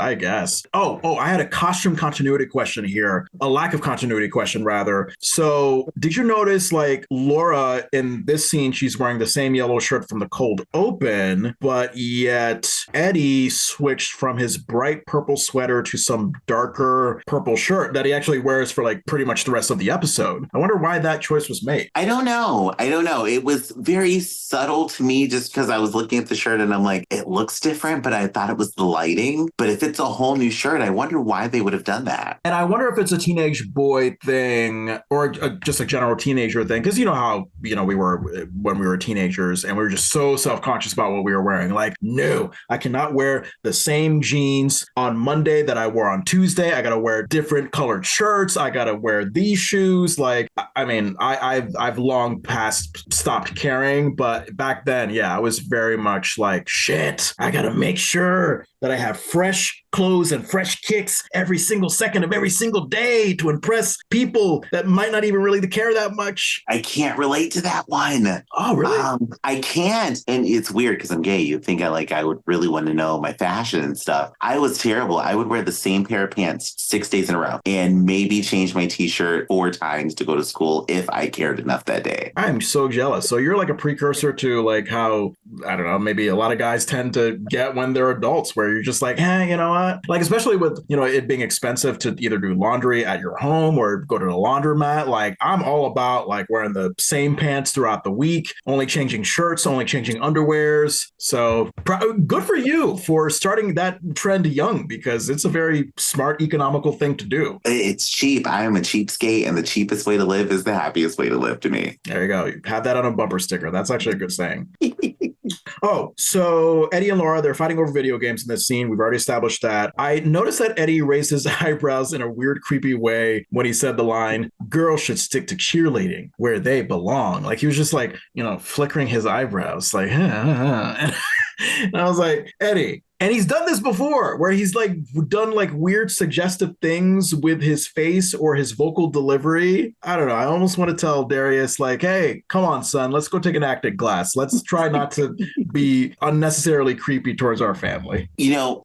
Oh, I had a costume continuity question here, a lack of continuity question, rather. So did you notice, like, Laura in this scene, she's wearing the same yellow shirt from the cold open, but yet Eddie switched from his bright purple sweater to some darker purple shirt that he actually wears for like pretty much the rest of the episode. I wonder why that choice was made. I don't know. It was very subtle to me just because I was looking at the shirt and I'm like, it looks different, but I thought it was the lighting. But if it's a whole new shirt, I wonder why they would have done that. And I wonder if it's a teenage boy thing or just a general teenager thing. Because you know how, we were when we were teenagers and we were just so self-conscious about what we were wearing. Like, no, I cannot wear the same jeans on Monday that I wore on Tuesday. I got to wear different colored shirts. I got to wear these shoes. Like, I mean, I've long past stopped caring. But back then, yeah, I was very much like, shit, I got to make sure that I have fresh clothes and fresh kicks every single second of every single day to impress people that might not even really care that much. I can't relate to that one. Oh, really? I can't. And it's weird because I'm gay. You'd think I would really want to know my fashion and stuff. I was terrible. I would wear the same pair of pants 6 days in a row and maybe change my t-shirt 4 times to go to school if I cared enough that day. I'm so jealous. So you're like a precursor to like how, I don't know, maybe a lot of guys tend to get when they're adults, where you're just like, hey, you know what? Like, especially with, it being expensive to either do laundry at your home or go to the laundromat. Like, I'm all about like wearing the same pants throughout the week, only changing shirts, only changing underwears. So good for you for starting that trend young, because it's a very smart, economical thing to do. It's cheap. I am a cheapskate, and the cheapest way to live is the happiest way to live to me. There you go. You have that on a bumper sticker. That's actually a good saying. Oh, so Eddie and Laura, they're fighting over video games in this scene. We've already established that. I noticed that Eddie raised his eyebrows in a weird, creepy way when he said the line, "Girls should stick to cheerleading where they belong." Like, he was just like, flickering his eyebrows, like, and I was like, Eddie. And he's done this before, where he's like done like weird suggestive things with his face or his vocal delivery. I don't know. I almost want to tell Darius, like, hey, come on, son, let's go take an acting class. Let's try not to be unnecessarily creepy towards our family.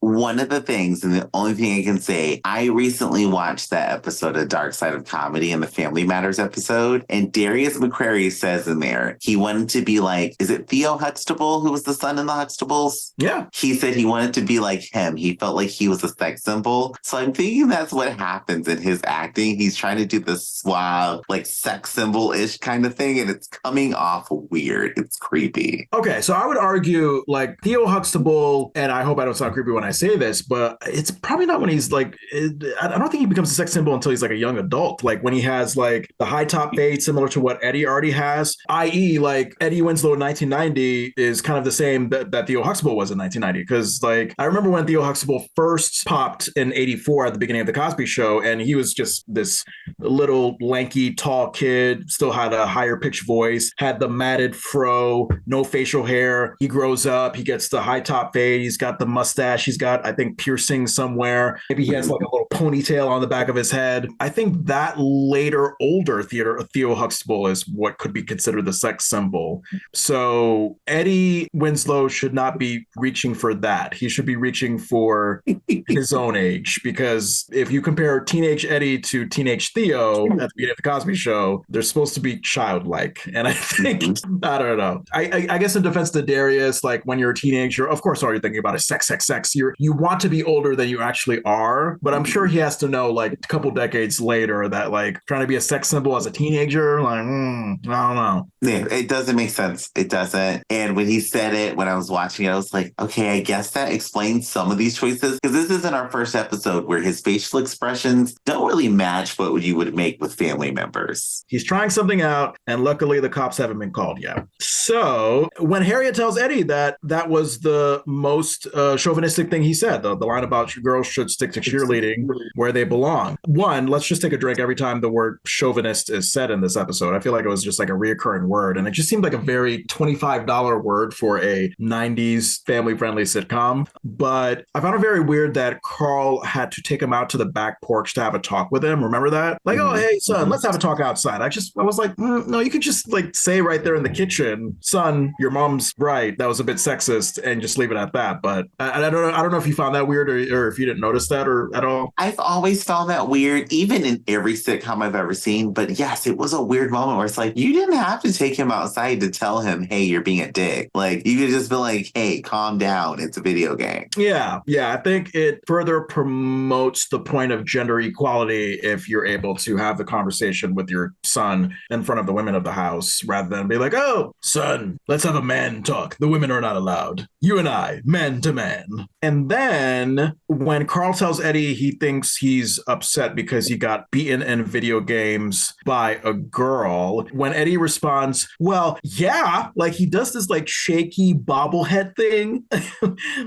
One of the things, and the only thing I can say, I recently watched that episode of Dark Side of Comedy and the Family Matters episode. And Darius McCrary says in there, he wanted to be like, is it Theo Huxtable, who was the son in the Huxtables? Yeah. He said he wanted wanted to be like him. He felt like he was a sex symbol. So I'm thinking that's what happens in his acting. He's trying to do this suave, like sex symbol-ish kind of thing, and it's coming off weird. It's creepy. Okay, so I would argue like Theo Huxtable, and I hope I don't sound creepy when I say this, but it's probably not when he's like, I don't think he becomes a sex symbol until he's like a young adult. Like when he has like the high top fade similar to what Eddie already has, i.e. like Eddie Winslow in 1990 is kind of the same that Theo Huxtable was in 1990. Because like I remember when Theo Huxtable first popped in 84 at the beginning of the Cosby Show, and he was just this little lanky, tall kid, still had a higher pitched voice, had the matted fro, no facial hair. He grows up, he gets the high top fade, he's got the mustache, he's got, I think, piercings somewhere. Maybe he has like a little ponytail on the back of his head. I think that later, older Theo Huxtable is what could be considered the sex symbol. So Eddie Winslow should not be reaching for that. He should be reaching for his own age, because if you compare teenage Eddie to teenage Theo at the beginning of the Cosby Show, they're supposed to be childlike. And I think, I don't know. I guess in defense to Darius, like when you're a teenager, of course, all you're thinking about is sex, sex, sex. You want to be older than you actually are, but I'm sure he has to know like a couple decades later that like trying to be a sex symbol as a teenager, like, I don't know. Yeah, it doesn't make sense. It doesn't. And when he said it, when I was watching it, I was like, okay, I guess that explains some of these choices, because this isn't our first episode where his facial expressions don't really match what you would make with family members. He's trying something out, and luckily the cops haven't been called yet. So when Harriette tells Eddie that was the most chauvinistic thing he said, the line about girls should stick to cheerleading where they belong. One, let's just take a drink every time the word chauvinist is said in this episode. I feel like it was just like a reoccurring word, and it just seemed like a very $25 word for a 90s family-friendly sitcom. But I found it very weird that Carl had to take him out to the back porch to have a talk with him. Remember that? Like, oh, hey, son, let's have a talk outside. I was like, no, you could just like say right there in the kitchen, son, your mom's right. That was a bit sexist, and just leave it at that. But I don't know if you found that weird or if you didn't notice that or at all. I've always found that weird, even in every sitcom I've ever seen. But yes, it was a weird moment where it's like, you didn't have to take him outside to tell him, hey, you're being a dick. Like, you could just be like, hey, calm down. It's a video game. Yeah. I think it further promotes the point of gender equality if you're able to have the conversation with your son in front of the women of the house, rather than be like, oh, son, let's have a man talk. The women are not allowed. You and I, man to man. And then when Carl tells Eddie he thinks he's upset because he got beaten in video games by a girl, when Eddie responds, well, yeah, like he does this like shaky bobblehead thing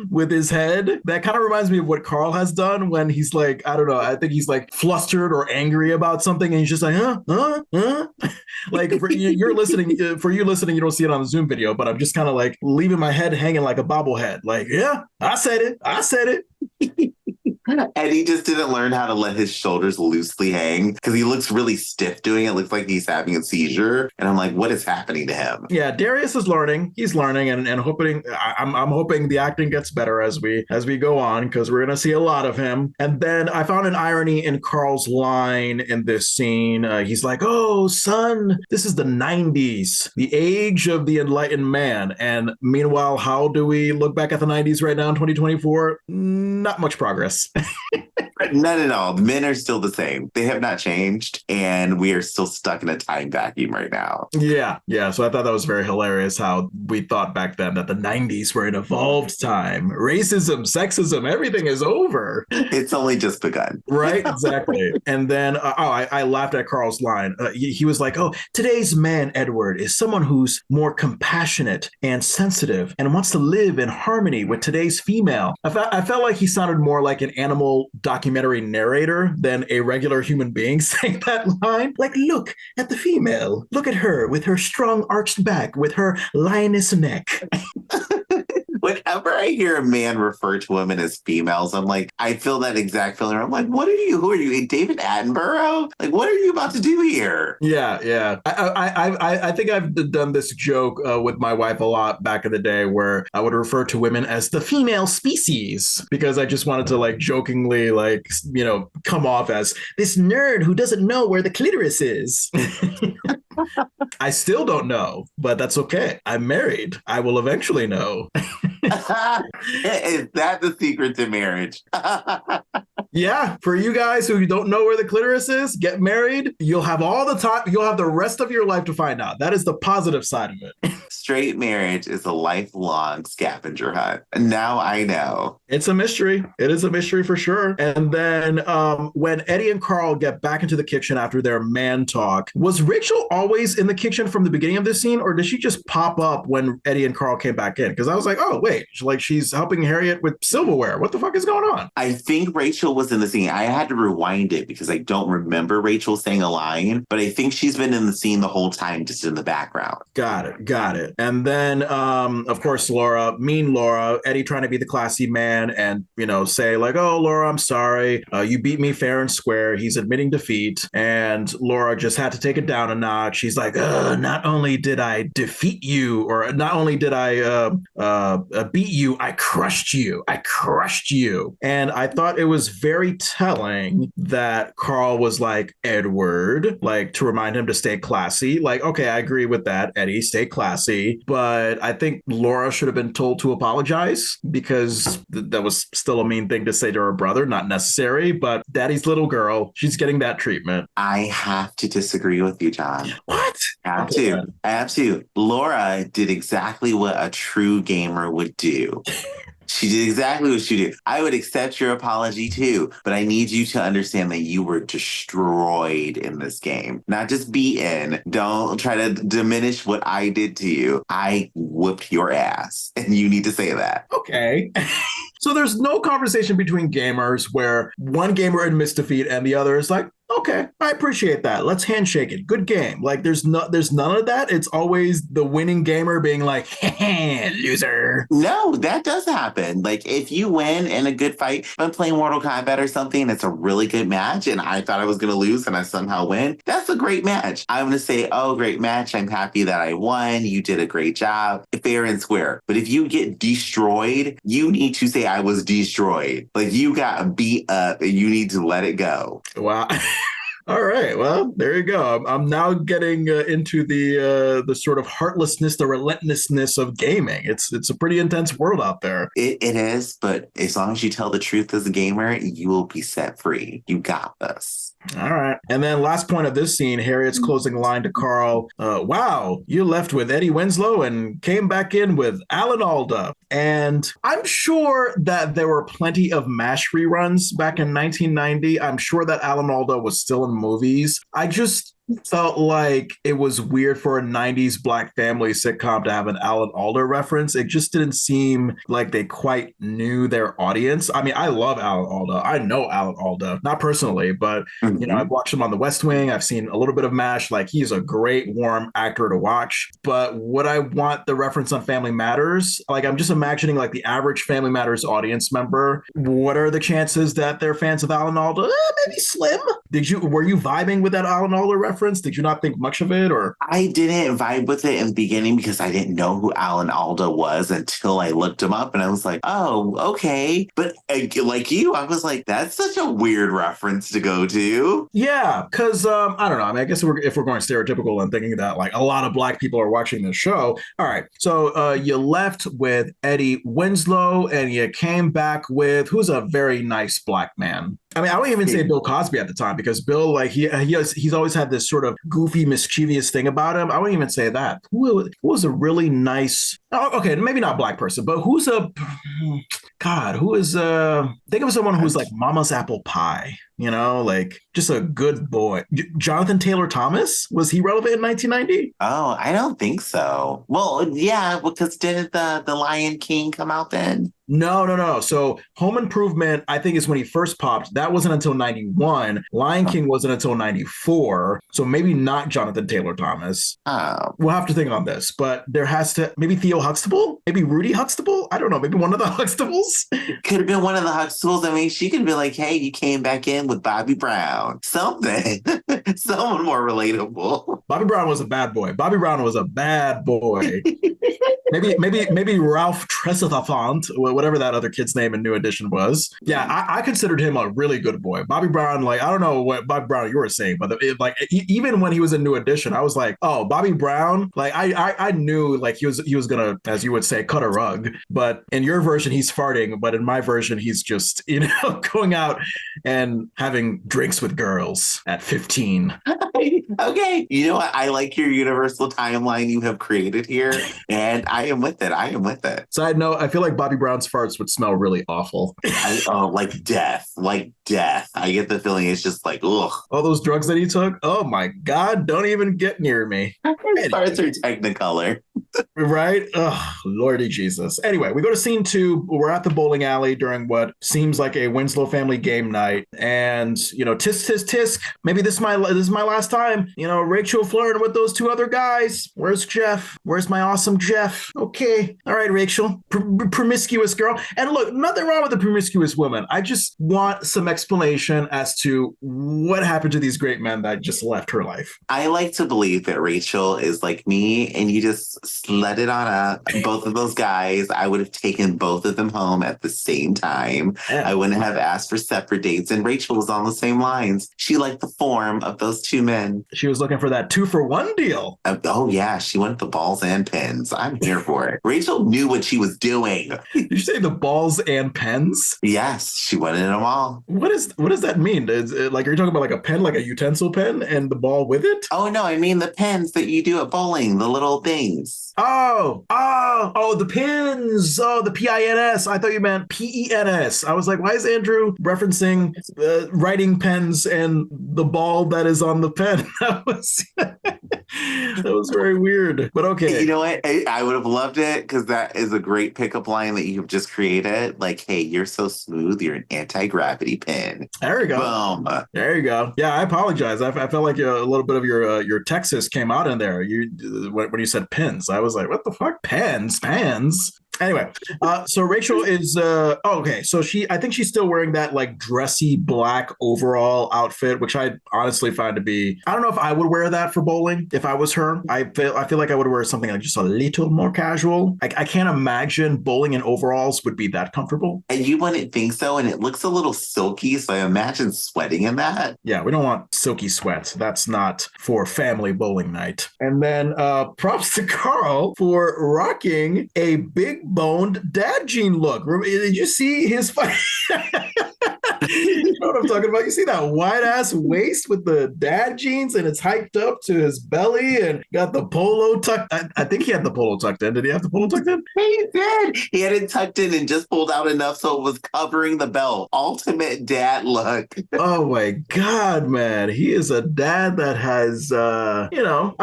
with his head. That kind of reminds me of what Carl has done when he's like, I don't know, I think he's like flustered or angry about something, and he's just like, huh? Like for you listening, you don't see it on the Zoom video, but I'm just kind of like leaving my head hanging like a bobblehead. Like, yeah, I said it. Eddie just didn't learn how to let his shoulders loosely hang, because he looks really stiff doing it. Looks like he's having a seizure. And I'm like, what is happening to him? Yeah, Darius is learning. He's learning, and hoping I'm hoping the acting gets better as we go on, because we're gonna see a lot of him. And then I found an irony in Carl's line in this scene. He's like, "Oh, son, this is the '90s, the age of the enlightened man." And meanwhile, how do we look back at the '90s right now in 2024? Not much progress. None at all. The men are still the same. They have not changed, and we are still stuck in a time vacuum right now. Yeah. So I thought that was very hilarious how we thought back then that the 90s were an evolved time. Racism, sexism, everything is over. It's only just begun. Right? Exactly. And then, I laughed at Carl's line. He was like, oh, today's man, Edward, is someone who's more compassionate and sensitive and wants to live in harmony with today's female. I felt like he sounded more like an animal documentary narrator than a regular human being saying that line. Like, look at the female. Look at her with her strong arched back, with her lioness neck. Whenever I hear a man refer to women as females, I'm like, I feel that exact feeling. I'm like, what are you? Who are you? David Attenborough? Like, what are you about to do here? Yeah. I think I've done this joke with my wife a lot back in the day, where I would refer to women as the female species, because I just wanted to like jokingly like, come off as this nerd who doesn't know where the clitoris is. I still don't know, but that's okay. I'm married. I will eventually know. Is that the secret to marriage? Yeah, for you guys who don't know where the clitoris is, get married. You'll have all the time. You'll have the rest of your life to find out. That is the positive side of it. Straight marriage is a lifelong scavenger hunt. Now I know. It's a mystery. It is a mystery for sure. And then when Eddie and Carl get back into the kitchen after their man talk, was Rachel always in the kitchen from the beginning of this scene, or did she just pop up when Eddie and Carl came back in? Because I was like, oh, wait, like she's helping Harriette with silverware. What the fuck is going on? I think Rachel was in the scene. I had to rewind it because I don't remember Rachel saying a line, but I think she's been in the scene the whole time, just in the background. Got it. And then, of course, mean Laura, Eddie trying to be the classy man and, say like, oh, Laura, I'm sorry. You beat me fair and square. He's admitting defeat. And Laura just had to take it down a notch. She's like, not only did I defeat you, or not only did I beat you, I crushed you. And I thought it was very telling that Carl was like, Edward, like to remind him to stay classy. Like, okay, I agree with that, Eddie, stay classy. But I think Laura should have been told to apologize because that was still a mean thing to say to her brother. Not necessary, but daddy's little girl, she's getting that treatment. I have to disagree with you, John. What? I have to. Laura did exactly what a true gamer would do. She did exactly what she did. I would accept your apology too, but I need you to understand that you were destroyed in this game. Not just beaten. Don't try to diminish what I did to you. I whooped your ass, and you need to say that. Okay. So there's no conversation between gamers where one gamer admits defeat and the other is like, okay, I appreciate that. Let's handshake it. Good game. Like there's none of that. It's always the winning gamer being like, loser. No, that does happen. Like if you win in a good fight, if I'm playing Mortal Kombat or something, it's a really good match and I thought I was going to lose and I somehow win. That's a great match. I'm going to say, oh, great match. I'm happy that I won. You did a great job. Fair and square. But if you get destroyed, you need to say I was destroyed. Like you got beat up and you need to let it go. Wow. All right. Well, there you go. I'm now getting into the sort of heartlessness, the relentlessness of gaming. It's a pretty intense world out there. It is, but as long as you tell the truth as a gamer, you will be set free. You got this. All right. And then last point of this scene, Harriet's closing line to Carl. Wow, you left with Eddie Winslow and came back in with Alan Alda. And I'm sure that there were plenty of MASH reruns back in 1990. I'm sure that Alan Alda was still in movies. I just felt like it was weird for a 90s Black family sitcom to have an Alan Alda reference. It just didn't seem like they quite knew their audience. I mean, I love Alan Alda. I know Alan Alda, not personally, but I've watched him on The West Wing. I've seen a little bit of MASH. Like he's a great, warm actor to watch. But would I want the reference on Family Matters? Like I'm just imagining like the average Family Matters audience member. What are the chances that they're fans of Alan Alda? Maybe slim. Were you vibing with that Alan Alda reference? Did you not think much of it, or? I didn't vibe with it in the beginning because I didn't know who Alan Alda was until I looked him up and I was like, oh, okay. But like you, I was like, that's such a weird reference to go to. Yeah, because I don't know. I mean, I guess if we're going stereotypical and thinking that like a lot of Black people are watching this show. All right. So you left with Eddie Winslow and you came back with who's a very nice Black man. I mean, I wouldn't even say Bill Cosby at the time because Bill, like he's always had this sort of goofy, mischievous thing about him. I wouldn't even say that. Who was a really nice? Oh, okay, maybe not Black person, but who is think of someone who's like Mama's apple pie. Like just a good boy. Jonathan Taylor Thomas, was he relevant in 1990? Oh, I don't think so. Well, yeah, because didn't the Lion King come out then? No. So Home Improvement, I think, is when he first popped. That wasn't until 91. Lion King wasn't until 94. So maybe not Jonathan Taylor Thomas. Oh. We'll have to think on this. But there has to, maybe Theo Huxtable? Maybe Rudy Huxtable? I don't know. Maybe one of the Huxtables? Could have been one of the Huxtables. I mean, she could be like, hey, you came back in with Bobby Brown. Something. Someone more relatable. Bobby Brown was a bad boy. Maybe Ralph Tresvant, whatever that other kid's name in New Edition was. Yeah, I considered him a really good boy. Bobby Brown, like, I don't know what Bobby Brown you were saying, but even when he was in New Edition, I was like, oh, Bobby Brown, like I knew like he was gonna, as you would say, cut a rug. But in your version, he's farting, but in my version, he's just, going out and having drinks with girls at 15. Okay. You know what? I like your universal timeline you have created here, and I am with it. I am with it. Side note, I feel like Bobby Brown's farts would smell really awful. Like death. Like death. I get the feeling it's just like, ugh. All those drugs that he took? Oh my God, don't even get near me. Farts are Technicolor. Right? Oh, Lordy Jesus. Anyway, we go to scene 2. We're at the bowling alley during what seems like a Winslow family game night. And, tisk, tisk, tisk. Maybe this is my last time. Rachel flirting with those 2 other guys. Where's Jeff? Where's my awesome Jeff? Okay. All right, Rachel. Promiscuous girl. And look, nothing wrong with a promiscuous woman. I just want some explanation as to what happened to these great men that just left her life. I like to believe that Rachel is like me, and you just sled it on up. Both of those guys, I would have taken both of them home at the same time. Yeah. I wouldn't have asked for separate dates. And Rachel was on the same lines. She liked the form of those 2 men. She was looking for that 2-for-1 deal. Oh, yeah. She wanted the balls and pens. I'm here for it. Rachel knew what she was doing. Did you say the balls and pens? Yes, she wanted them all. What does that mean? Is it, like, are you talking about like a pen, like a utensil pen, and the ball with it? Oh, no. I mean the pens that you do at bowling, the little things. Oh, the pins. Oh, the PINS. I thought you meant PENS. I was like, why is Andrew referencing writing pens and the ball that is on the pen? That was very weird. But okay. You know what? I would have loved it because that is a great pickup line that you've just created. Like, hey, you're so smooth. You're an anti-gravity pen. There you go. Boom. There you go. Yeah, I apologize. I felt like a little bit of your Texas came out in there. When you said pins, I was like, what the fuck? Pens? Anyway, so Rachel is okay. So I think she's still wearing that like dressy black overall outfit, which I honestly find to be. I don't know if I would wear that for bowling if I was her. I feel like I would wear something like just a little more casual. I can't imagine bowling in overalls would be that comfortable. And you wouldn't think so, and it looks a little silky. So I imagine sweating in that. Yeah, we don't want silky sweat. That's not for family bowling night. And then props to Carl for rocking a big boned dad jean look. Did you see his fight? You know what I'm talking about? You see that wide ass waist with the dad jeans, and it's hiked up to his belly, and got the polo tucked. I think he had the polo tucked in. Did he have the polo tucked in? He did. He had it tucked in and just pulled out enough so it was covering the belt. Ultimate dad look. Oh my God, man. He is a dad that has, I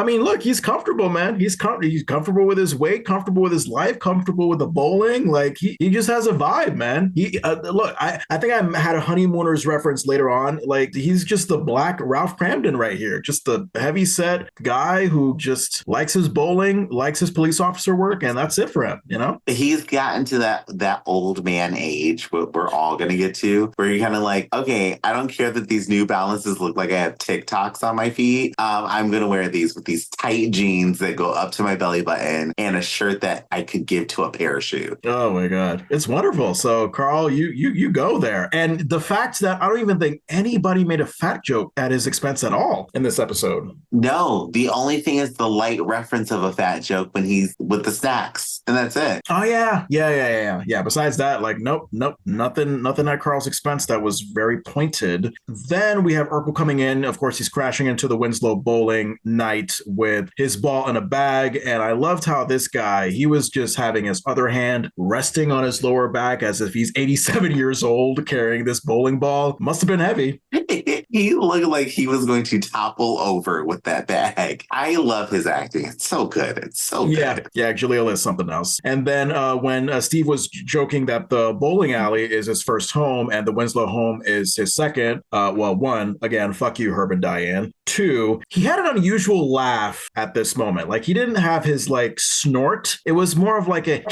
mean, look, he's comfortable, man. He's comfortable with his weight, comfortable with his life, comfortable with the bowling. Like he just has a vibe, man. Look, I think I had a Honeymooners reference later on. Like he's just the black Ralph Cramden right here. Just the heavy set guy who just likes his bowling, likes his police officer work, and that's it for him, He's gotten to that old man age, what we're all going to get to, where you're kind of like, okay, I don't care that these New Balances look like I have TikToks on my feet. I'm going to wear these with these tight jeans that go up to my belly button and a shirt that I could give to a parachute. Oh my God. It's wonderful. So Carl, you go there. And the fact that I don't even think anybody made a fat joke at his expense at all in this episode. No, the only thing is the light reference of a fat joke when he's with the snacks, and that's it. Oh yeah. Besides that, like, nope, nothing at Carl's expense. That was very pointed. Then we have Urkel coming in. Of course, he's crashing into the Winslow bowling night with his ball in a bag. And I loved how this guy, he was just having his other hand resting on his lower back as if he's 87 years old carrying this bowling ball. Must have been heavy. He looked like he was going to topple over with that bag. I love his acting. It's so good. It's so good. Yeah, Jaleel is something else. And then when Steve was joking that the bowling alley is his first home and the Winslow home is his second, one, again, fuck you, Herb and Diane. Two, he had an unusual laugh at this moment. Like he didn't have his like snort. It was more of like a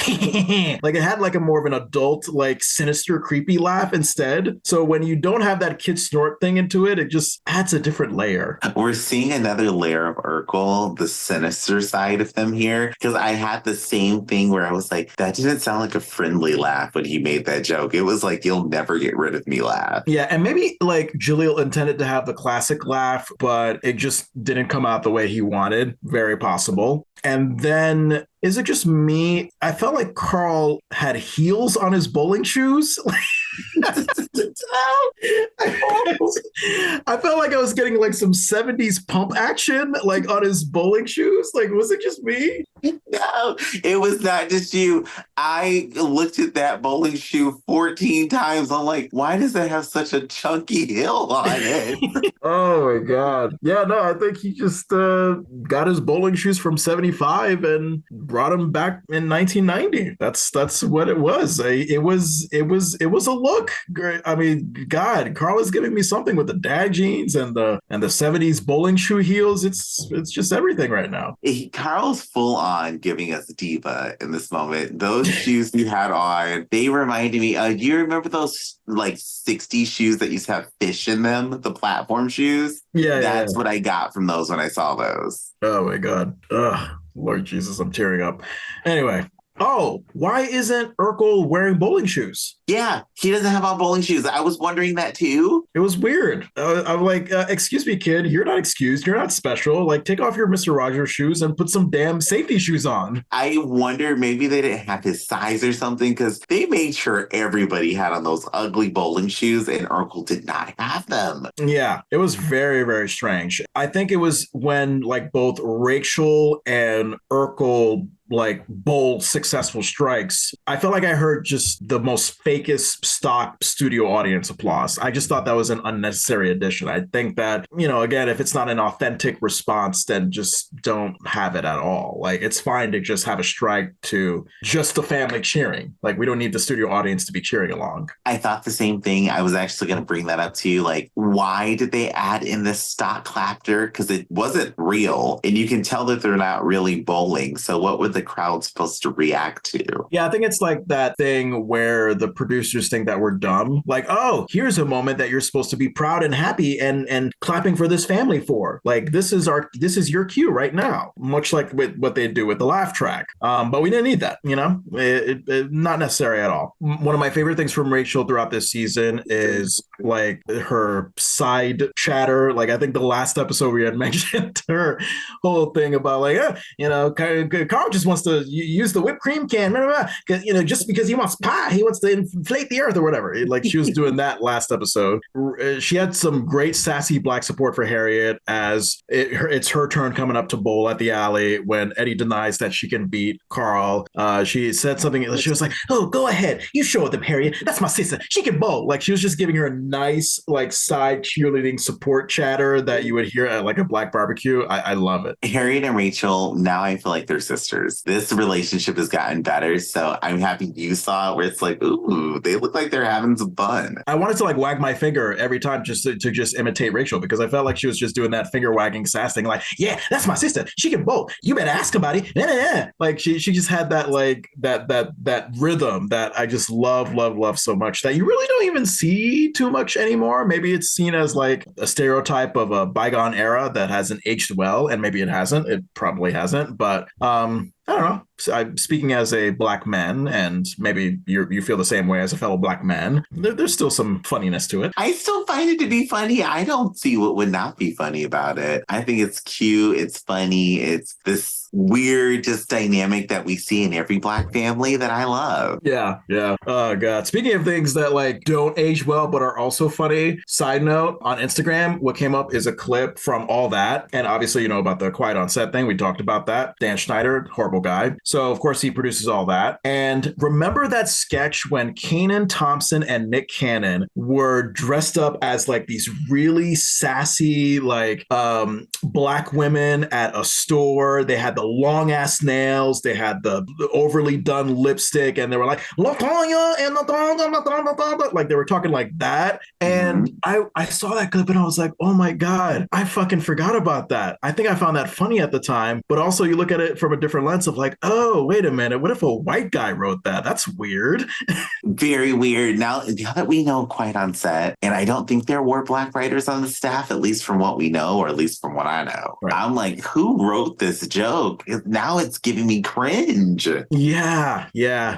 like it had like a more of an adult, like sinister, creepy laugh instead. So when you don't have that kid snort thing into to it, it just adds a different layer. We're seeing another layer of Urkel, the sinister side of him here, because I had the same thing where I was like, that didn't sound like a friendly laugh when he made that joke. It was like, you'll never get rid of me laugh. Yeah, and maybe like Jaleel intended to have the classic laugh, but it just didn't come out the way he wanted. Very possible. And then, is it just me? I felt like Carl had heels on his bowling shoes. I felt like I was getting like some 70s pump action like on his bowling shoes. Like, was it just me? No, it was not just you. I looked at that bowling shoe 14 times. I'm like, why does it have such a chunky heel on it? Oh my God. Yeah, no, I think he just got his bowling shoes from 75 and brought them back in 1990. That's what it was. It was a look. I mean, God, Carl is giving me something with the dad jeans and the 70s bowling shoe heels. It's just everything right now. Carl's full on giving us diva in this moment. Those shoes he had on, they reminded me. Do you remember those like 60s shoes that used to have fish in them, the platform shoes? Yeah, that's yeah. what I got from those when I saw those. Oh my God. Ugh, Lord Jesus, I'm tearing up. Anyway. Oh, why isn't Urkel wearing bowling shoes? Yeah, he doesn't have on bowling shoes. I was wondering that too. It was weird. I'm like, excuse me, kid, you're not excused. You're not special. Like, take off your Mr. Rogers shoes and put some damn safety shoes on. I wonder maybe they didn't have his size or something because they made sure everybody had on those ugly bowling shoes and Urkel did not have them. Yeah, it was very, very strange. I think it was when like both Rachel and Urkel like bold successful strikes. I felt like I heard just the most fakest stock studio audience applause. I just thought that was an unnecessary addition. I think that, again, if it's not an authentic response, then just don't have it at all. Like, it's fine to just have a strike to just the family cheering. Like, we don't need the studio audience to be cheering along. I thought the same thing. I was actually going to bring that up to you. Like, why did they add in this stock laughter? Because it wasn't real. And you can tell that they're not really bowling. So what would the crowd supposed to react to? Yeah, I think it's like that thing where the producers think that we're dumb. Like, oh, here's a moment that you're supposed to be proud and happy and clapping for this family for. Like, this is your cue right now. Much like with what they do with the laugh track. But we didn't need that, not necessary at all. One of my favorite things from Rachel throughout this season is like her side chatter. Like, I think the last episode we had mentioned her whole thing about like, Carl just wants to use the whipped cream can, because just because he wants pie, he wants to inflate the earth or whatever. Like, she was doing that last episode. She had some great sassy black support for Harriette as it's her turn coming up to bowl at the alley when Eddie denies that she can beat Carl. She said something. She was like, "Oh, go ahead, you show them, Harriette. That's my sister. She can bowl." Like, she was just giving her a nice like side cheerleading support chatter that you would hear at like a black barbecue. I love it. Harriet and Rachel, now I feel like they're sisters. This relationship has gotten better, so I'm happy you saw it where it's like, ooh, they look like they're having some fun. I wanted to like wag my finger every time just to just imitate Rachel, because I felt like she was just doing that finger wagging sass thing, like, yeah, that's my sister. She can bowl. You better ask somebody. Like, she just had that like that rhythm that I just love so much that you really don't even see too much anymore. Maybe it's seen as like a stereotype of a bygone era that hasn't aged well, and maybe it hasn't. It probably hasn't, but I don't know. I'm speaking as a black man, and maybe you feel the same way as a fellow black man. There's still some funniness to it. I still find it to be funny. I don't see what would not be funny about it. I think it's cute. It's funny. It's this weird just dynamic that we see in every black family that I love. Yeah. Oh God. Speaking of things that like don't age well but are also funny, side note, on Instagram, what came up is a clip from All That. And obviously, about the quiet on set thing. We talked about that. Dan Schneider, horrible guy. So of course he produces All That. And remember that sketch when Kanan Thompson and Nick Cannon were dressed up as like these really sassy like black women at a store. They had the long ass nails. They had the overly done lipstick, and they were like Latoya and Latoya, like they were talking like that. And I saw that clip and I was like, oh my God, I fucking forgot about that. I think I found that funny at the time, but also you look at it from a different lens sense of like, oh, wait a minute, what if a white guy wrote that? That's weird. Very weird. Now that we know quite on set, and I don't think there were black writers on the staff, at least from what we know, or at least from what I know. Right. I'm like, who wrote this joke? Now it's giving me cringe. Yeah.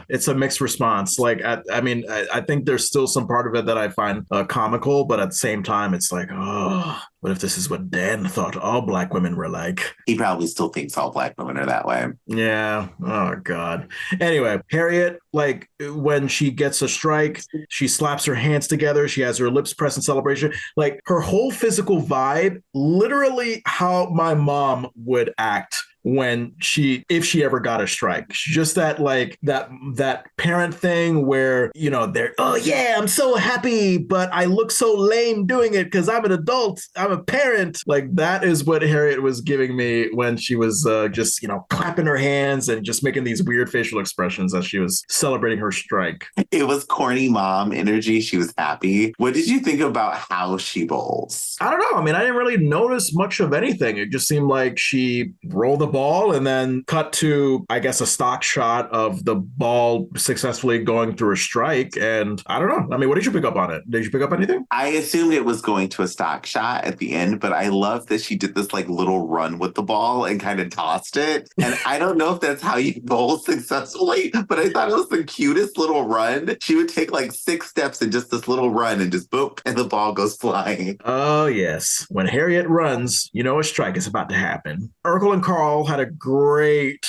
It's a mixed response. Like, I think there's still some part of it that I find comical, but at the same time, it's like, oh, what if this is what Dan thought all black women were like? He probably still thinks all black women are that way. Yeah. Oh, God. Anyway, Harriette, like when she gets a strike, she slaps her hands together. She has her lips pressed in celebration. Like her whole physical vibe, literally how my mom would act if she ever got a strike. Just that like that parent thing where, you know, they're, oh yeah, I'm so happy, but I look so lame doing it because I'm an adult, I'm a parent. Like that is what Harriette was giving me when she was just, you know, clapping her hands and just making these weird facial expressions as she was celebrating her strike. It was corny mom energy. She was happy. What did you think about how she bowls? I don't know. I mean, I didn't really notice much of anything. It just seemed like she rolled the ball and then cut to, I guess, a stock shot of the ball successfully going through a strike. And I don't know. I mean, what did you pick up on it? Did you pick up anything? I assumed it was going to a stock shot at the end, but I love that she did this like little run with the ball and kind of tossed it. And I don't know if that's how you bowl successfully, but I thought it was the cutest little run. She would take like 6 steps in just this little run and just boop, and the ball goes flying. Oh, yes. When Harriette runs, you know a strike is about to happen. Urkel and Carl had a great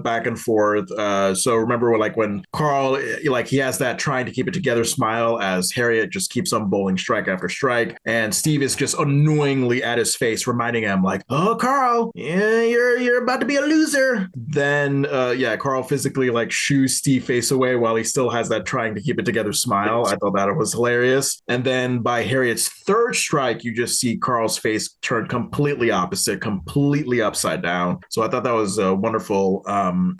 back and forth. So remember when Carl, like he has that trying to keep it together smile as Harriette just keeps on bowling strike after strike. And Steve is just annoyingly at his face, reminding him like, oh, Carl, yeah, you're about to be a loser. Then, Carl physically like shoos Steve face away while he still has that trying to keep it together smile. I thought that was hilarious. And then by Harriette's third strike, you just see Carl's face turn completely opposite, completely upside down. So I thought that was a wonderful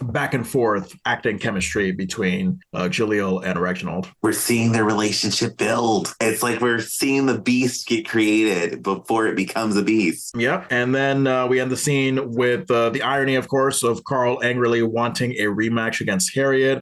back and forth acting chemistry between Jaleel and Reginald. We're seeing their relationship build. It's like we're seeing the beast get created before it becomes a beast. Yep. And then we end the scene with the irony, of course, of Carl angrily wanting a rematch against Harriette.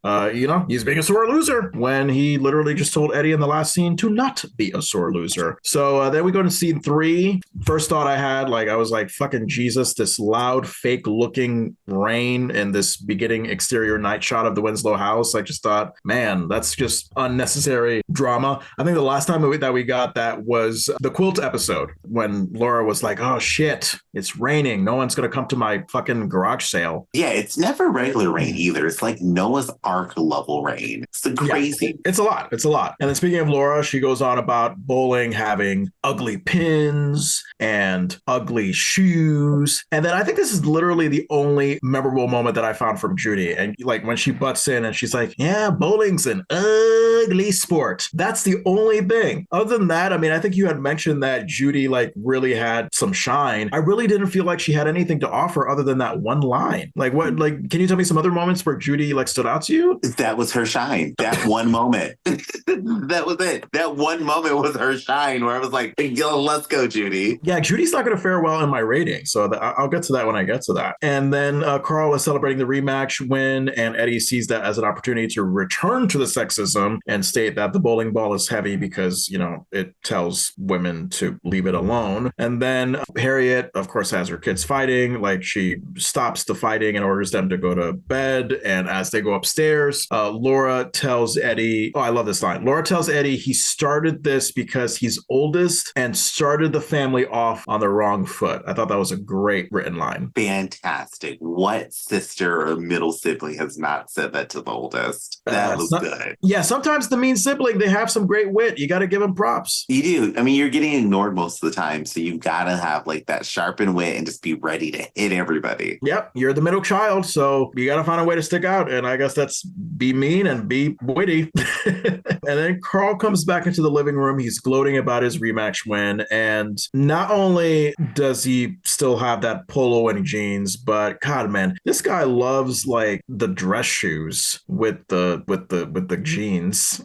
He's being a sore loser when he literally just told Eddie in the last scene to not be a sore loser. So then we go to scene 3. First thought I had, I was like, fucking Jesus, this loud, fake looking rain in this beginning exterior night shot of the Winslow house. I just thought, man, that's just unnecessary drama. I think the last time that we got that was the quilt episode when Laura was like, oh shit, it's raining. No one's going to come to my fucking garage sale. Yeah, it's never regular rain either. It's like Noah's Ark level rain. It's crazy. Yeah, it's a lot. It's a lot. And then speaking of Laura, she goes on about bowling having ugly pins and ugly shoes. And then I think this is literally the only memorable moment that I found from Judy. And like when she butts in and she's like, yeah, bowling's an ugly sport. That's the only thing. Other than that, I mean, I think you had mentioned that Judy like really had some shine. I really didn't feel like she had anything to offer other than that one line. Like what, like, can you tell me some other moments where Judy like stood out to you? That was her shine. That one moment. That was it. That one moment was her shine where I was like, yo, let's go, Judy. Yeah, Judy's not going to fare well in my rating. So I'll get to that when I get to that. And then Carl is celebrating the rematch win, and Eddie sees that as an opportunity to return to the sexism and state that the bowling ball is heavy because, you know, it tells women to leave it alone. And then Harriette, of course, has her kids fighting. Like she stops the fighting and orders them to go to bed. And as they go upstairs, Laura tells Eddie, oh, I love this line. Laura tells Eddie he started this because he's oldest and started the family off on the wrong foot. I thought that was a great written line. Fantastic. What sister or middle sibling has not said that to the oldest? That was good. Yeah, sometimes the mean sibling, they have some great wit. You got to give them props. You do. I mean, you're getting ignored most of the time, so you've got to have like that sharpened wit and just be ready to hit everybody. Yep, you're the middle child, so you got to find a way to stick out, and I guess that's be mean and be witty. And then Carl comes back into the living room. He's gloating about his rematch win, and not only does he still have that polo and jeans, but God, man, this guy loves like the dress shoes with the jeans.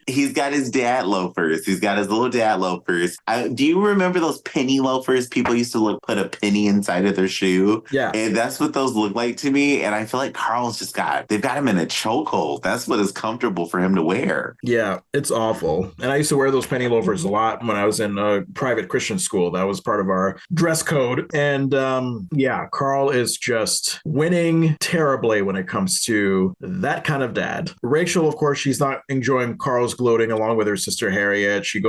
He's got his dad loafers. He's got his little dad loafers. Do you remember those penny loafers? People used to put a penny inside of their shoe. Yeah. And that's what those look like to me. And I feel like Carl's they've got him in a chokehold. That's what is comfortable for him to wear. Yeah, it's awful. And I used to wear those penny loafers a lot when I was in a private Christian school. That was part of our dress code. And yeah, Carl is just winning terribly when it comes to that kind of dad. Rachel, of course, she's not enjoying Carl's gloating along with her sister Harriette. She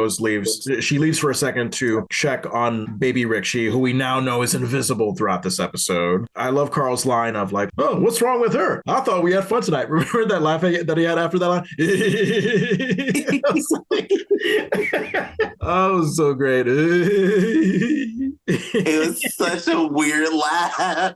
leaves for a second to check on baby Richie, who we now know is invisible throughout this episode. I love Carl's line of like, oh, what's wrong with her? I thought we had fun tonight. Remember that laugh that he had after that line? Oh, it was so great. It was such a weird laugh.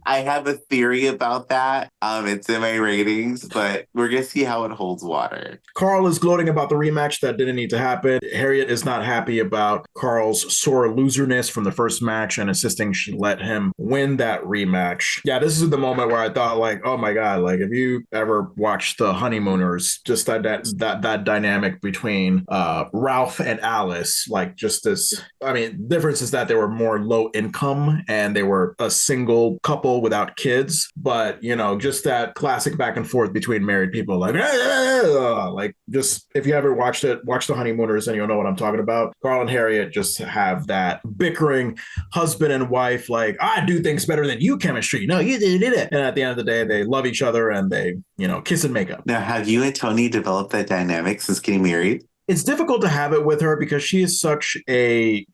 I have a theory about that. It's in my ratings, but we're going to see how it holds water. Carl is gloating about the rematch that didn't need to happen. Harriette is not happy about Carl's sore loserness from the first match and insisting she let him win that rematch. Yeah, this is the moment where I thought, like, oh my God, like if you ever watched The Honeymooners, just that dynamic between Ralph and Alice, like just this, I mean, difference is that they were more low income and they were a single couple without kids, but you know, just that classic back and forth between married people, like just if you ever watch The Honeymooners, and you'll know what I'm talking about. Carl and Harriette just have that bickering husband and wife, like, I do things better than you chemistry. No, you did it. And at the end of the day, they love each other and they, you know, kiss and make up. Now, have you and Tony developed that dynamic since getting married? It's difficult to have it with her because she is such a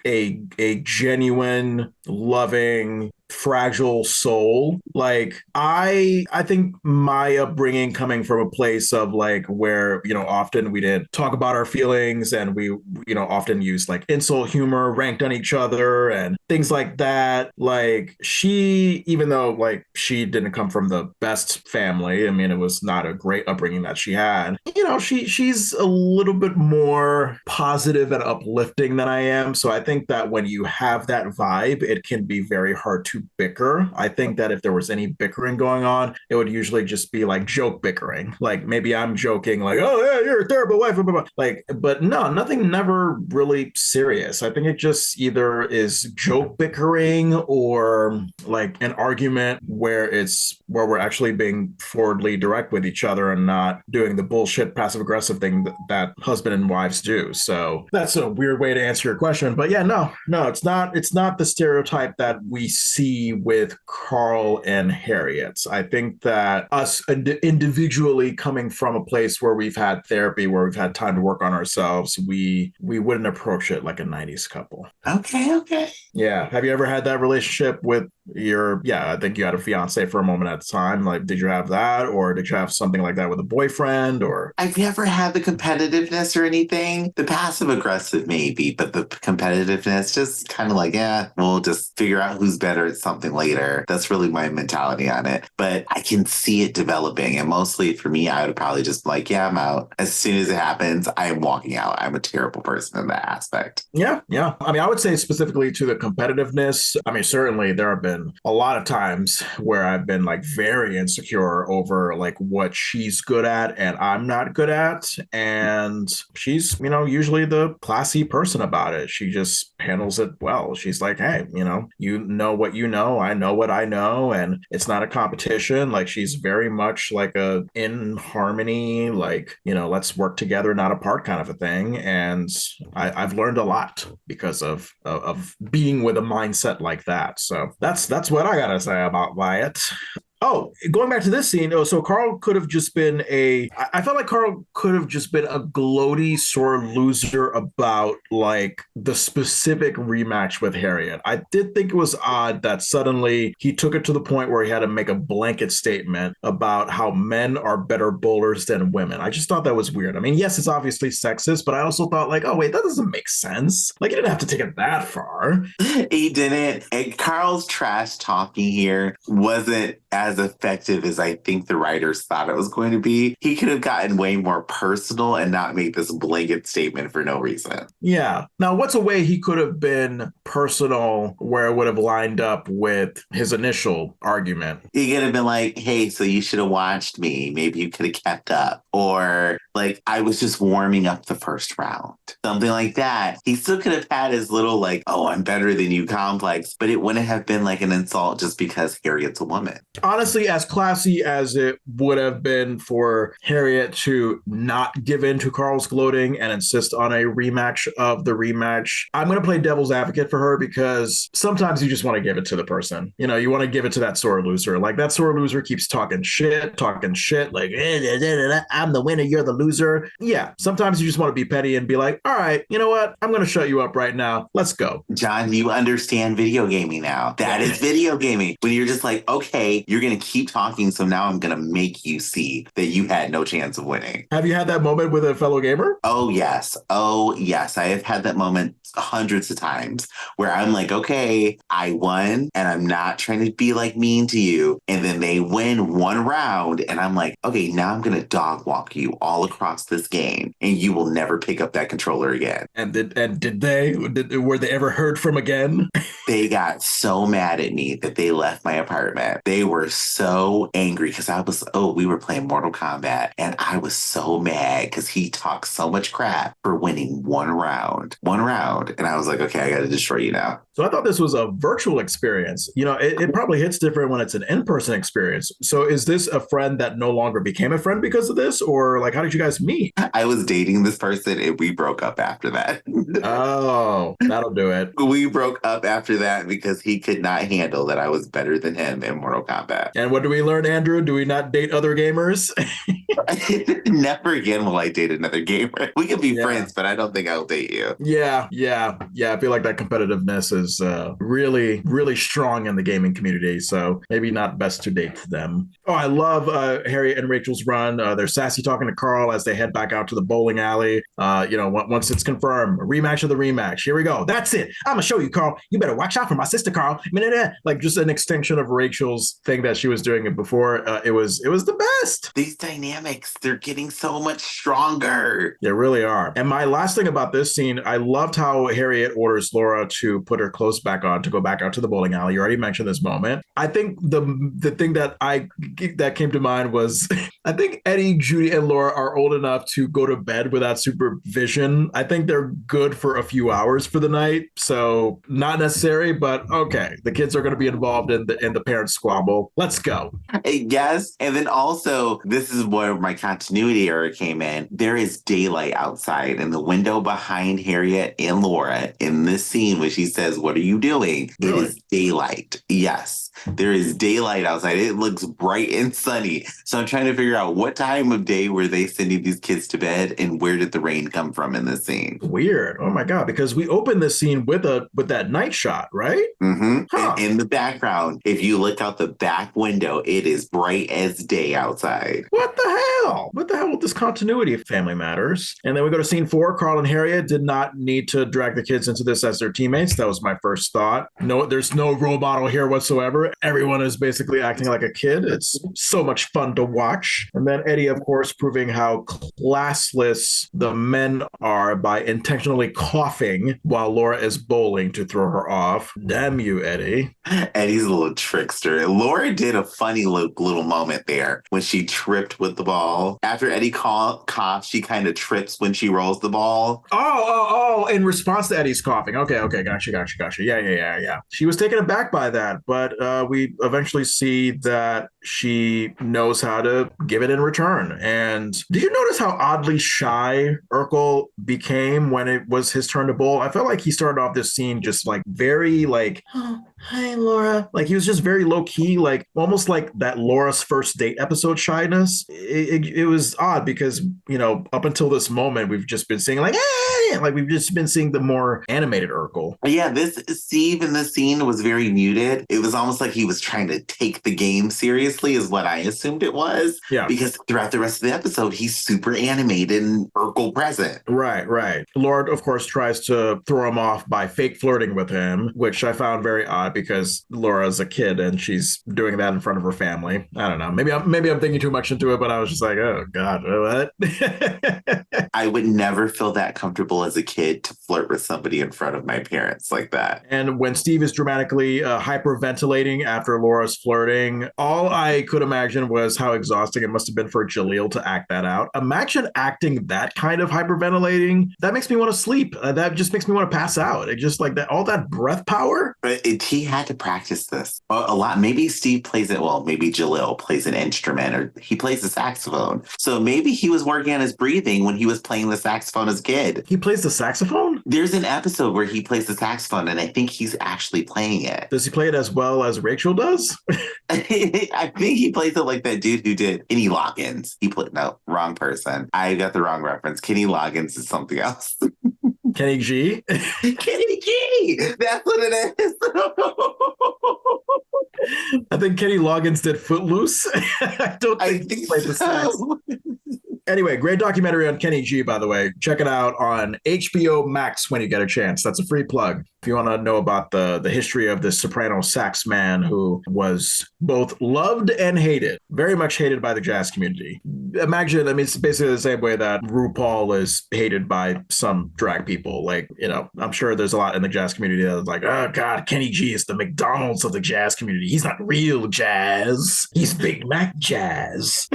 genuine, loving, fragile soul. Like I think my upbringing coming from a place of like where, you know, often we didn't talk about our feelings and we, you know, often used like insult humor, ranked on each other and things like that. Like she, even though like she didn't come from the best family, I mean, it was not a great upbringing that she had, you know, she's a little bit more positive and uplifting than I am. So I think that when you have that vibe, it can be very hard to bicker. I think that if there was any bickering going on, it would usually just be like joke bickering. Like maybe I'm joking like, oh yeah, you're a terrible wife, blah, blah, blah. Like, but no, nothing never really serious. I think it just either is joke bickering or like an argument where we're actually being forwardly direct with each other and not doing the bullshit passive aggressive thing that husband and wives do. So that's a weird way to answer your question. But yeah, no, it's not the stereotype that we see with Carl and Harriette. I think that us individually coming from a place where we've had therapy, where we've had time to work on ourselves, we wouldn't approach it like a 90s couple. Okay. Yeah. Have you ever had that relationship with I think you had a fiance for a moment at the time. Like, did you have that? Or did you have something like that with a boyfriend? Or I've never had the competitiveness or anything. The passive aggressive maybe, but the competitiveness just kind of like, yeah, we'll just figure out who's better at something later. That's really my mentality on it. But I can see it developing. And mostly for me, I would probably just be like, yeah, I'm out. As soon as it happens, I'm walking out. I'm a terrible person in that aspect. Yeah. I mean, I would say specifically to the competitiveness. I mean, certainly there have been a lot of times where I've been like very insecure over like what she's good at and I'm not good at. And she's, you know, usually the classy person about it. She just handles it well. She's like, hey, you know what you know, I know what I know, and it's not a competition. Like she's very much like a in harmony, like, you know, let's work together, not apart kind of a thing. And I've learned a lot because of being with a mindset like that. So that's what I gotta say about Wyatt. Oh, going back to this scene, so Carl could have just been I felt like Carl could have just been a gloaty sore loser about like the specific rematch with Harriette. I did think it was odd that suddenly he took it to the point where he had to make a blanket statement about how men are better bowlers than women. I just thought that was weird. I mean, yes, it's obviously sexist, but I also thought like, oh wait, that doesn't make sense. Like, you didn't have to take it that far. He didn't. And Carl's trash talking here wasn't as as effective as I think the writers thought it was going to be. He could have gotten way more personal and not made this blanket statement for no reason. Yeah. Now, what's a way he could have been personal where it would have lined up with his initial argument? He could have been like, hey, so you should have watched me. Maybe you could have kept up. Or like, I was just warming up the first round. Something like that. He still could have had his little like, oh, I'm better than you complex, but it wouldn't have been like an insult just because Harriet's a woman. Honestly, as classy as it would have been for Harriette to not give in to Carl's gloating and insist on a rematch of the rematch, I'm going to play devil's advocate for her because sometimes you just want to give it to the person. You know, you want to give it to that sore loser. Like that sore loser keeps talking shit, like, I'm the winner, you're the loser. Yeah, sometimes you just want to be petty and be like, all right, you know what? I'm going to shut you up right now. Let's go. John, you understand video gaming now. That is video gaming. When you're just like, okay, you're going to keep talking, so now I'm going to make you see that you had no chance of winning. Have you had that moment with a fellow gamer? Oh, yes. Oh, yes. I have had that moment hundreds of times where I'm like, okay, I won and I'm not trying to be like mean to you. And then they win one round and I'm like, okay, now I'm going to dog walk you all across this game and you will never pick up that controller again. And were they ever heard from again? They got so mad at me that they left my apartment. They were so angry because we were playing Mortal Kombat and I was so mad because he talked so much crap for winning one round. And I was like, okay, I got to destroy you now. So I thought this was a virtual experience. You know, it probably hits different when it's an in-person experience. So is this a friend that no longer became a friend because of this? Or like, how did you guys meet? I was dating this person and we broke up after that. Oh, that'll do it. We broke up after that because he could not handle that I was better than him in Mortal Kombat. And what do we learn, Andrew? Do we not date other gamers? Never again will I date another gamer. We can be friends, but I don't think I'll date you. Yeah. I feel like that competitiveness is really, really strong in the gaming community. So maybe not best to date them. Oh, I love Harriette and Rachel's run. They're sassy talking to Carl as they head back out to the bowling alley. Once it's confirmed, a rematch of the rematch. Here we go. That's it. I'm gonna show you, Carl. You better watch out for my sister, Carl. Like just an extension of Rachel's thing that she was doing it before. It was the best. These dynamics, they're getting so much stronger. They really are. And my last thing about this scene, I loved how Harriette orders Laura to put her clothes back on to go back out to the bowling alley. You already mentioned this moment. I think the thing that came to mind was I think Eddie, Judy, and Laura are old enough to go to bed without supervision. I think they're good for a few hours for the night. So not necessary, but okay. The kids are going to be involved in the parent squabble. Let's go. Yes. And then also, this is where my continuity error came in. There is daylight outside, and the window behind Harriette and Laura in this scene when she says, "What are you doing?" Really? It is daylight. Yes. There is daylight outside. It looks bright and sunny. So I'm trying to figure out what time of day were they sending these kids to bed and where did the rain come from in this scene? Weird. Oh my God. Because we opened this scene with that night shot, right? Mm-hmm. Huh. And in the background, if you look out the back window, it is bright as day outside. What the hell? What the hell with this continuity of Family Matters? And then we go to scene 4. Carl and Harriette did not need to drag the kids into this as their teammates. That was my first thought. No, there's no role model here whatsoever. Everyone is basically acting like a kid. It's so much fun to watch. And then Eddie, of course, proving how classless the men are by intentionally coughing while Laura is bowling to throw her off. Damn you, Eddie. Eddie's a little trickster. Laura did a funny little moment there when she tripped with the ball. After Eddie coughs, she kind of trips when she rolls the ball. Oh, in response to Eddie's coughing. Okay, gotcha. Yeah. She was taken aback by that, but we eventually see that she knows how to give it in return. And did you notice how oddly shy Urkel became when it was his turn to bowl? I felt like he started off this scene just like very like, oh, hi, Laura. Like he was just very low key, like almost like that Laura's first date episode shyness. It was odd because, up until this moment, we've just been seeing like, hey, like we've just been seeing the more animated Urkel. Yeah, Steve in this scene was very muted. It was almost like he was trying to take the game seriously is what I assumed it was. Yeah. Because throughout the rest of the episode, he's super animated and Urkel present. Right. Laura, of course, tries to throw him off by fake flirting with him, which I found very odd not because Laura's a kid and she's doing that in front of her family. I don't know. Maybe I'm thinking too much into it, but I was just like, oh God, what? I would never feel that comfortable as a kid to flirt with somebody in front of my parents like that. And when Steve is dramatically hyperventilating after Laura's flirting, all I could imagine was how exhausting it must have been for Jaleel to act that out. Imagine acting that kind of hyperventilating. That makes me want to sleep. That just makes me want to pass out. It just like that, all that breath power. He had to practice this a lot. Maybe Steve plays it well. Maybe Jaleel plays an instrument or he plays the saxophone. So maybe he was working on his breathing when he was playing the saxophone as a kid. He plays the saxophone? There's an episode where he plays the saxophone and I think he's actually playing it. Does he play it as well as Rachel does? I think he plays it like that dude who did Kenny Loggins. No, wrong person. I got the wrong reference. Kenny Loggins is something else. Kenny G? Kenny G! That's what it is. I think Kenny Loggins did Footloose. I don't think he played the sax. Anyway, great documentary on Kenny G, by the way. Check it out on HBO Max when you get a chance. That's a free plug. If you want to know about the history of this soprano sax man who was both loved and hated, very much hated by the jazz community. Imagine, I mean, it's basically the same way that RuPaul is hated by some drag people. Like, you know, I'm sure there's a lot in the jazz community that's like, oh God, Kenny G is the McDonald's of the jazz community. He's not real jazz. He's Big Mac jazz.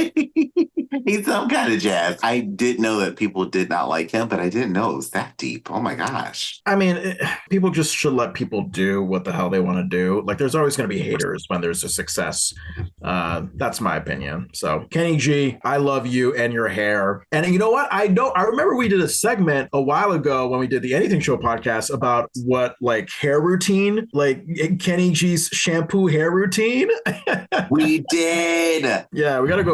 He's some kind of jazz. I did know that people did not like him, but I didn't know it was that deep. Oh my gosh. I mean, people just should let people do what the hell they want to do. Like, there's always going to be haters when there's a success. That's my opinion. So, Kenny G, I love you and your hair. And you know what? I remember we did a segment a while ago when we did the Anything Show podcast about what, like, hair routine, like Kenny G's shampoo hair routine. We did. Yeah, we gotta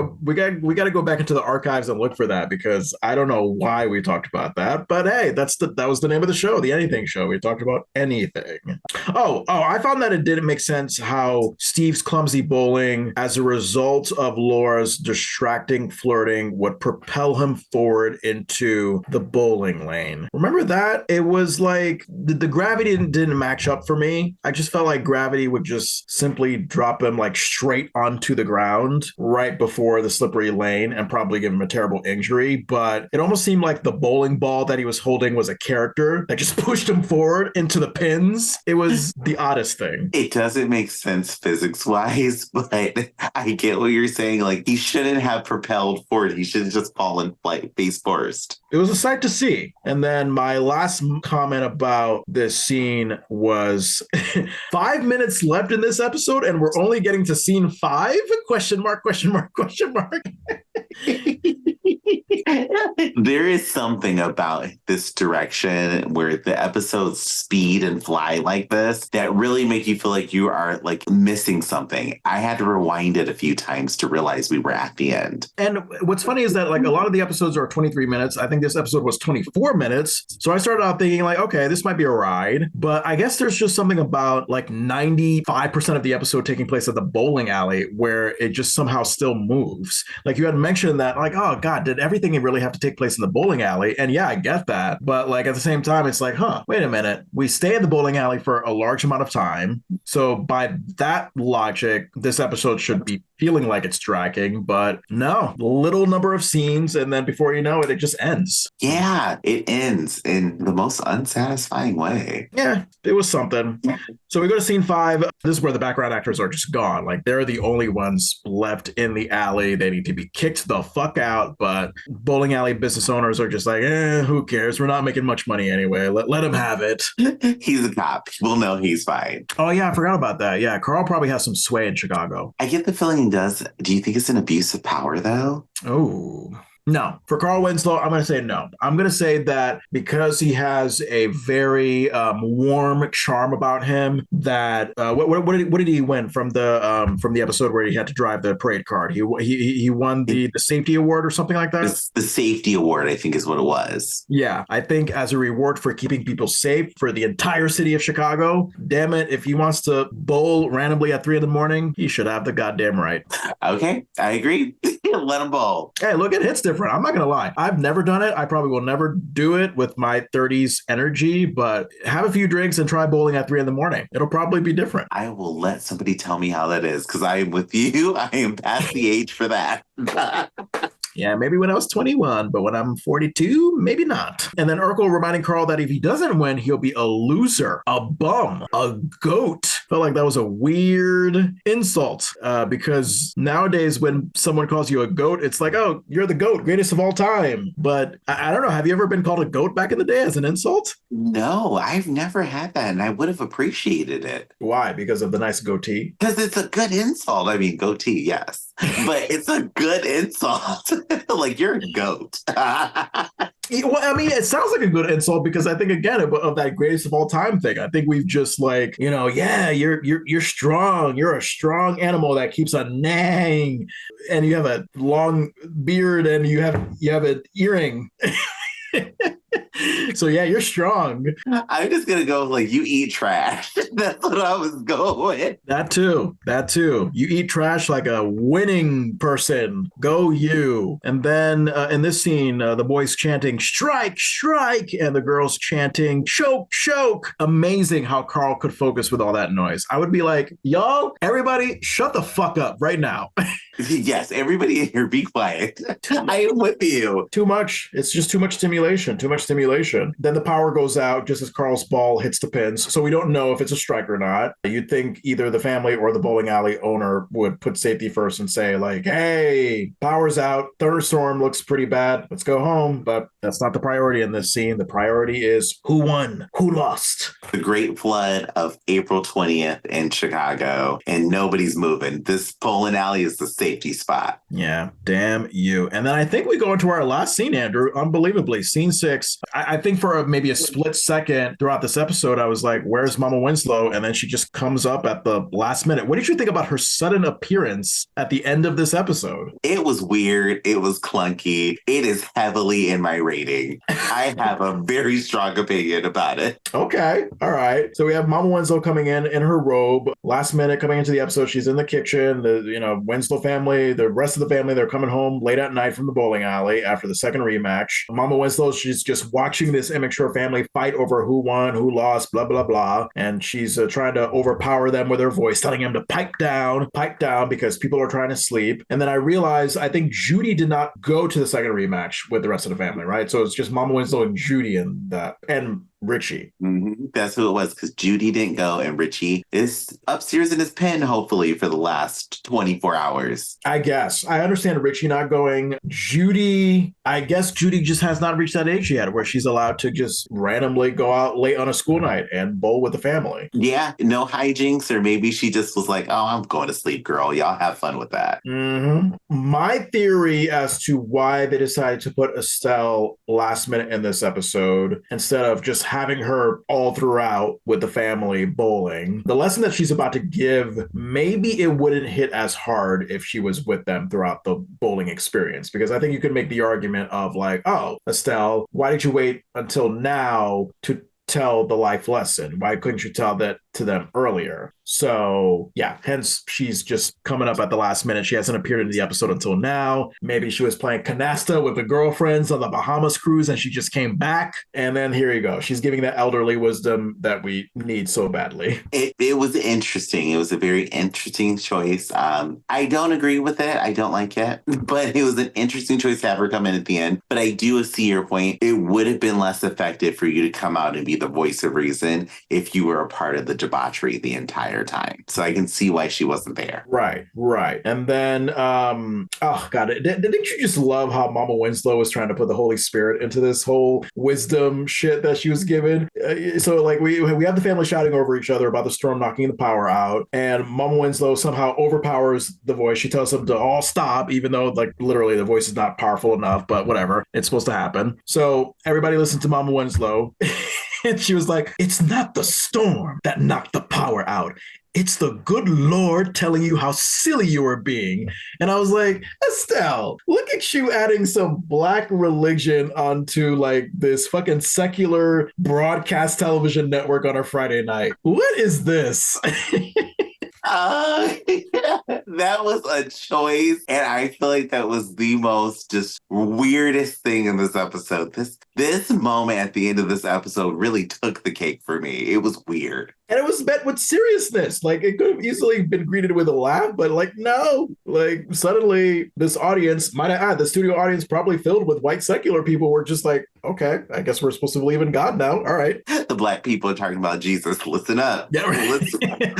go back into the archives and look for that because I don't know why we talked about that. But hey, that was the name of the show, the Anything Show. We talked about anything. Oh, I found that it didn't make sense how Steve's clumsy bowling, as a result of Laura's distracting flirting, would propel him forward into the bowling lane. Remember that? It was like the gravity didn't match up for me. I just felt like gravity would just simply drop him like straight onto the ground right before the slippery lane and probably give him a terrible injury. But it almost seemed like the bowling ball that he was holding was a character that just pushed him forward into the pins. It was the oddest thing. It doesn't make sense physics-wise, but I get what you're saying. Like, he shouldn't have propelled forward. He should have just fallen face first. It was a sight to see. And then my last comment about this scene was 5 minutes left in this episode, and we're only getting to scene 5? Question mark, question mark, question mark. There is something about this direction where the episodes speed and fly like this that really make you feel like you are like missing something. I had to rewind it a few times to realize we were at the end. And what's funny is that like a lot of the episodes are 23 minutes. I think this episode was 24 minutes. So I started out thinking like, okay, this might be a ride. But I guess there's just something about like 95% of the episode taking place at the bowling alley where it just somehow still moves. Like you had mentioned that like, oh God, did everything really have to take place in the bowling alley? And yeah, I get that. But like at the same time, it's like, wait a minute. We stay at the bowling alley for a large amount of time. So by that logic, this episode should be feeling like it's dragging, but no, little number of scenes. And then before you know it, it just ends. Yeah, it ends in the most unsatisfying way. Yeah, it was something. So we go to scene 5. This is where the background actors are just gone. Like they're the only ones left in the alley. They need to be kicked the fuck out. But bowling alley business owners are just like, who cares? We're not making much money anyway. Let him have it. He's a cop. We'll know he's fine. Oh yeah, I forgot about that. Yeah, Carl probably has some sway in Chicago. I get the feeling he does. Do you think it's an abuse of power though? Oh. No. For Carl Winslow, I'm going to say no. I'm going to say that because he has a very warm charm about him that what did he win from the episode where he had to drive the parade car? He won the safety award or something like that? The safety award, I think is what it was. Yeah. I think as a reward for keeping people safe for the entire city of Chicago, damn it, if he wants to bowl randomly at 3 a.m, he should have the goddamn right. Okay. I agree. Let him bowl. Hey, look, it hits different different. I'm not going to lie. I've never done it. I probably will never do it with my 30s energy, but have a few drinks and try bowling at 3 a.m. It'll probably be different. I will let somebody tell me how that is because I am with you. I am past the age for that. Yeah, maybe when I was 21, but when I'm 42, maybe not. And then Urkel reminding Carl that if he doesn't win, he'll be a loser, a bum, a goat. Felt like that was a weird insult because nowadays when someone calls you a goat, it's like, oh, you're the goat, greatest of all time. But I don't know. Have you ever been called a goat back in the day as an insult? No, I've never had that, and I would have appreciated it. Why? Because of the nice goatee? Because it's a good insult. I mean, goatee, yes. But it's a good insult. Like, you're a goat. Well, I mean, it sounds like a good insult because I think, again, of that greatest of all time thing. I think we've just like, yeah, you're strong. You're a strong animal that keeps on neighing, and you have a long beard, and you have an earring. So yeah, you're strong. I'm just gonna go like you eat trash. That's what I was going. That too. You eat trash like a winning person. Go you. And then in this scene, the boys chanting "strike, strike," and the girls chanting "choke, choke." Amazing how Carl could focus with all that noise. I would be like, y'all, everybody, shut the fuck up right now. Yes, everybody in here, be quiet. I am with you. Too much. It's just too much stimulation. Then the power goes out just as Carl's ball hits the pins. So we don't know if it's a strike or not. You'd think either the family or the bowling alley owner would put safety first and say like, hey, power's out. Thunderstorm looks pretty bad. Let's go home. But that's not the priority in this scene. The priority is who won, who lost. The great flood of April 20th in Chicago, and nobody's moving. This bowling alley is the safety spot. Yeah, damn you. And then I think we go into our last scene, Andrew, unbelievably. Scene 6. I think for maybe a split second throughout this episode, I was like, where's Mama Winslow? And then she just comes up at the last minute. What did you think about her sudden appearance at the end of this episode? It was weird. It was clunky. It is heavily in my rating. I have a very strong opinion about it. Okay. All right. So we have Mama Winslow coming in her robe. Last minute coming into the episode, she's in the kitchen. The Winslow family, the rest of the family, they're coming home late at night from the bowling alley after the second rematch. Mama Winslow, she's just watching this immature family fight over who won, who lost, blah, blah, blah. And she's trying to overpower them with her voice, telling them to pipe down because people are trying to sleep. And then I realized, I think Judy did not go to the second rematch with the rest of the family, right? So it's just Mama Winslow and Judy and Richie. Mm-hmm. That's who it was, because Judy didn't go and Richie is upstairs in his pen, hopefully, for the last 24 hours. I guess. I understand Richie not going. Judy, I guess Judy just has not reached that age yet where she's allowed to just randomly go out late on a school night and bowl with the family. Yeah, no hijinks, or maybe she just was like, oh, I'm going to sleep, girl. Y'all have fun with that. Mm-hmm. My theory as to why they decided to put Estelle last minute in this episode instead of just having her all throughout with the family bowling, the lesson that she's about to give, maybe it wouldn't hit as hard if she was with them throughout the bowling experience. Because I think you could make the argument of like, oh, Estelle, why did you wait until now to tell the life lesson? Why couldn't you tell that to them earlier? So yeah, hence she's just coming up at the last minute. She hasn't appeared in the episode until now. Maybe she was playing canasta with the girlfriends on the Bahamas cruise and she just came back. And then here you go. She's giving that elderly wisdom that we need so badly. It was interesting. It was a very interesting choice. I don't agree with it. I don't like it. But it was an interesting choice to have her come in at the end. But I do see your point. It would have been less effective for you to come out and be the voice of reason if you were a part of the debauchery the entire time. So I can see why she wasn't there. Right. And then, oh God, didn't you just love how Mama Winslow was trying to put the Holy Spirit into this whole wisdom shit that she was given? So like we have the family shouting over each other about the storm knocking the power out, and Mama Winslow somehow overpowers the voice. She tells them to all stop, even though like literally the voice is not powerful enough, but whatever, it's supposed to happen. So everybody listened to Mama Winslow. And she was like, it's not the storm that knocked the power out. It's the good Lord telling you how silly you are being. And I was like, Estelle, look at you adding some black religion onto like this fucking secular broadcast television network on a Friday night. What is this? That was a choice, and I feel like that was the most just weirdest thing in this episode. This moment at the end of this episode really took the cake for me. It was weird. And it was met with seriousness. Like, it could have easily been greeted with a laugh, but like, no. Like, suddenly this audience, might I add, the studio audience probably filled with white secular people were just like, okay, I guess we're supposed to believe in God now. All right. The Black people are talking about Jesus. Listen up. Yeah, right.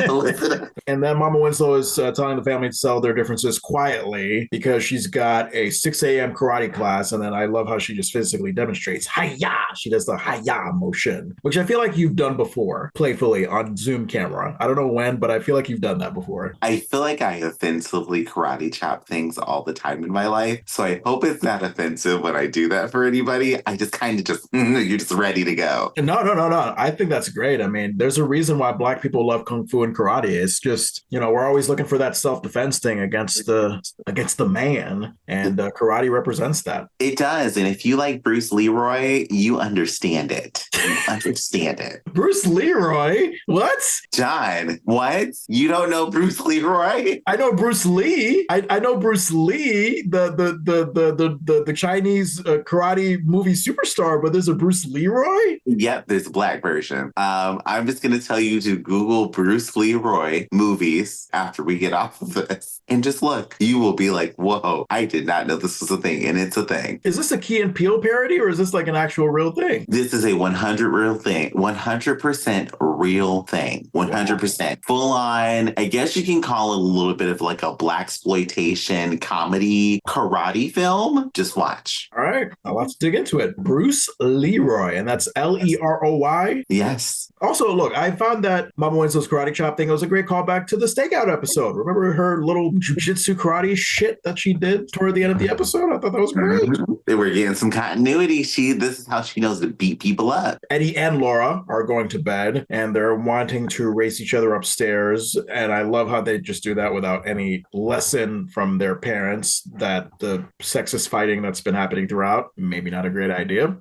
Listen up. And then Mama Winslow is telling the family to settle their differences quietly because she's got a 6 a.m. karate class. And then I love how she just physically demonstrates hi-ya. She does the hi-ya motion, which I feel like you've done before, playfully on Zoom camera. I don't know when, but I feel like you've done that before. I feel like I offensively karate chop things all the time in my life. So I hope it's not offensive when I do that for anybody. I just kind of you're just ready to go. No. I think that's great. I mean, there's a reason why Black people love Kung Fu and karate. It's just, we're always looking for that self-defense thing against the man. And karate represents that. It does. And if you like Bruce Leroy, you understand it. You understand it. Bruce Leroy? What? John, what? You don't know Bruce Leroy? I know Bruce Lee. I know Bruce Lee, the Chinese karate movie superstar, but there's a Bruce Leroy? Yep, there's a Black version. I'm just going to tell you to Google Bruce Leroy movies after we get off of this and just look. You will be like, whoa, I did not know this was a thing, and it's a thing. Is this a Key and Peele parody, or is this like an actual real thing? This is a 100% real thing. 100% real thing. 100% full on. I guess you can call it a little bit of like a blaxploitation comedy karate film. Just watch. All right, I'll have to dig into it. Bruce Leroy, and that's Leroy. Yes. Also, look, I found that Mama Winslow's karate chop thing was a great callback to the Stakeout episode. Remember her little jujitsu karate shit that she did toward the end of the episode? I thought that was great. They were getting some continuity. This is how she knows to beat people up. Eddie and Laura are going to bed, and they're wanting to race each other upstairs. And I love how they just do that without any lesson from their parents that the sexist fighting that's been happening throughout, maybe not a great idea.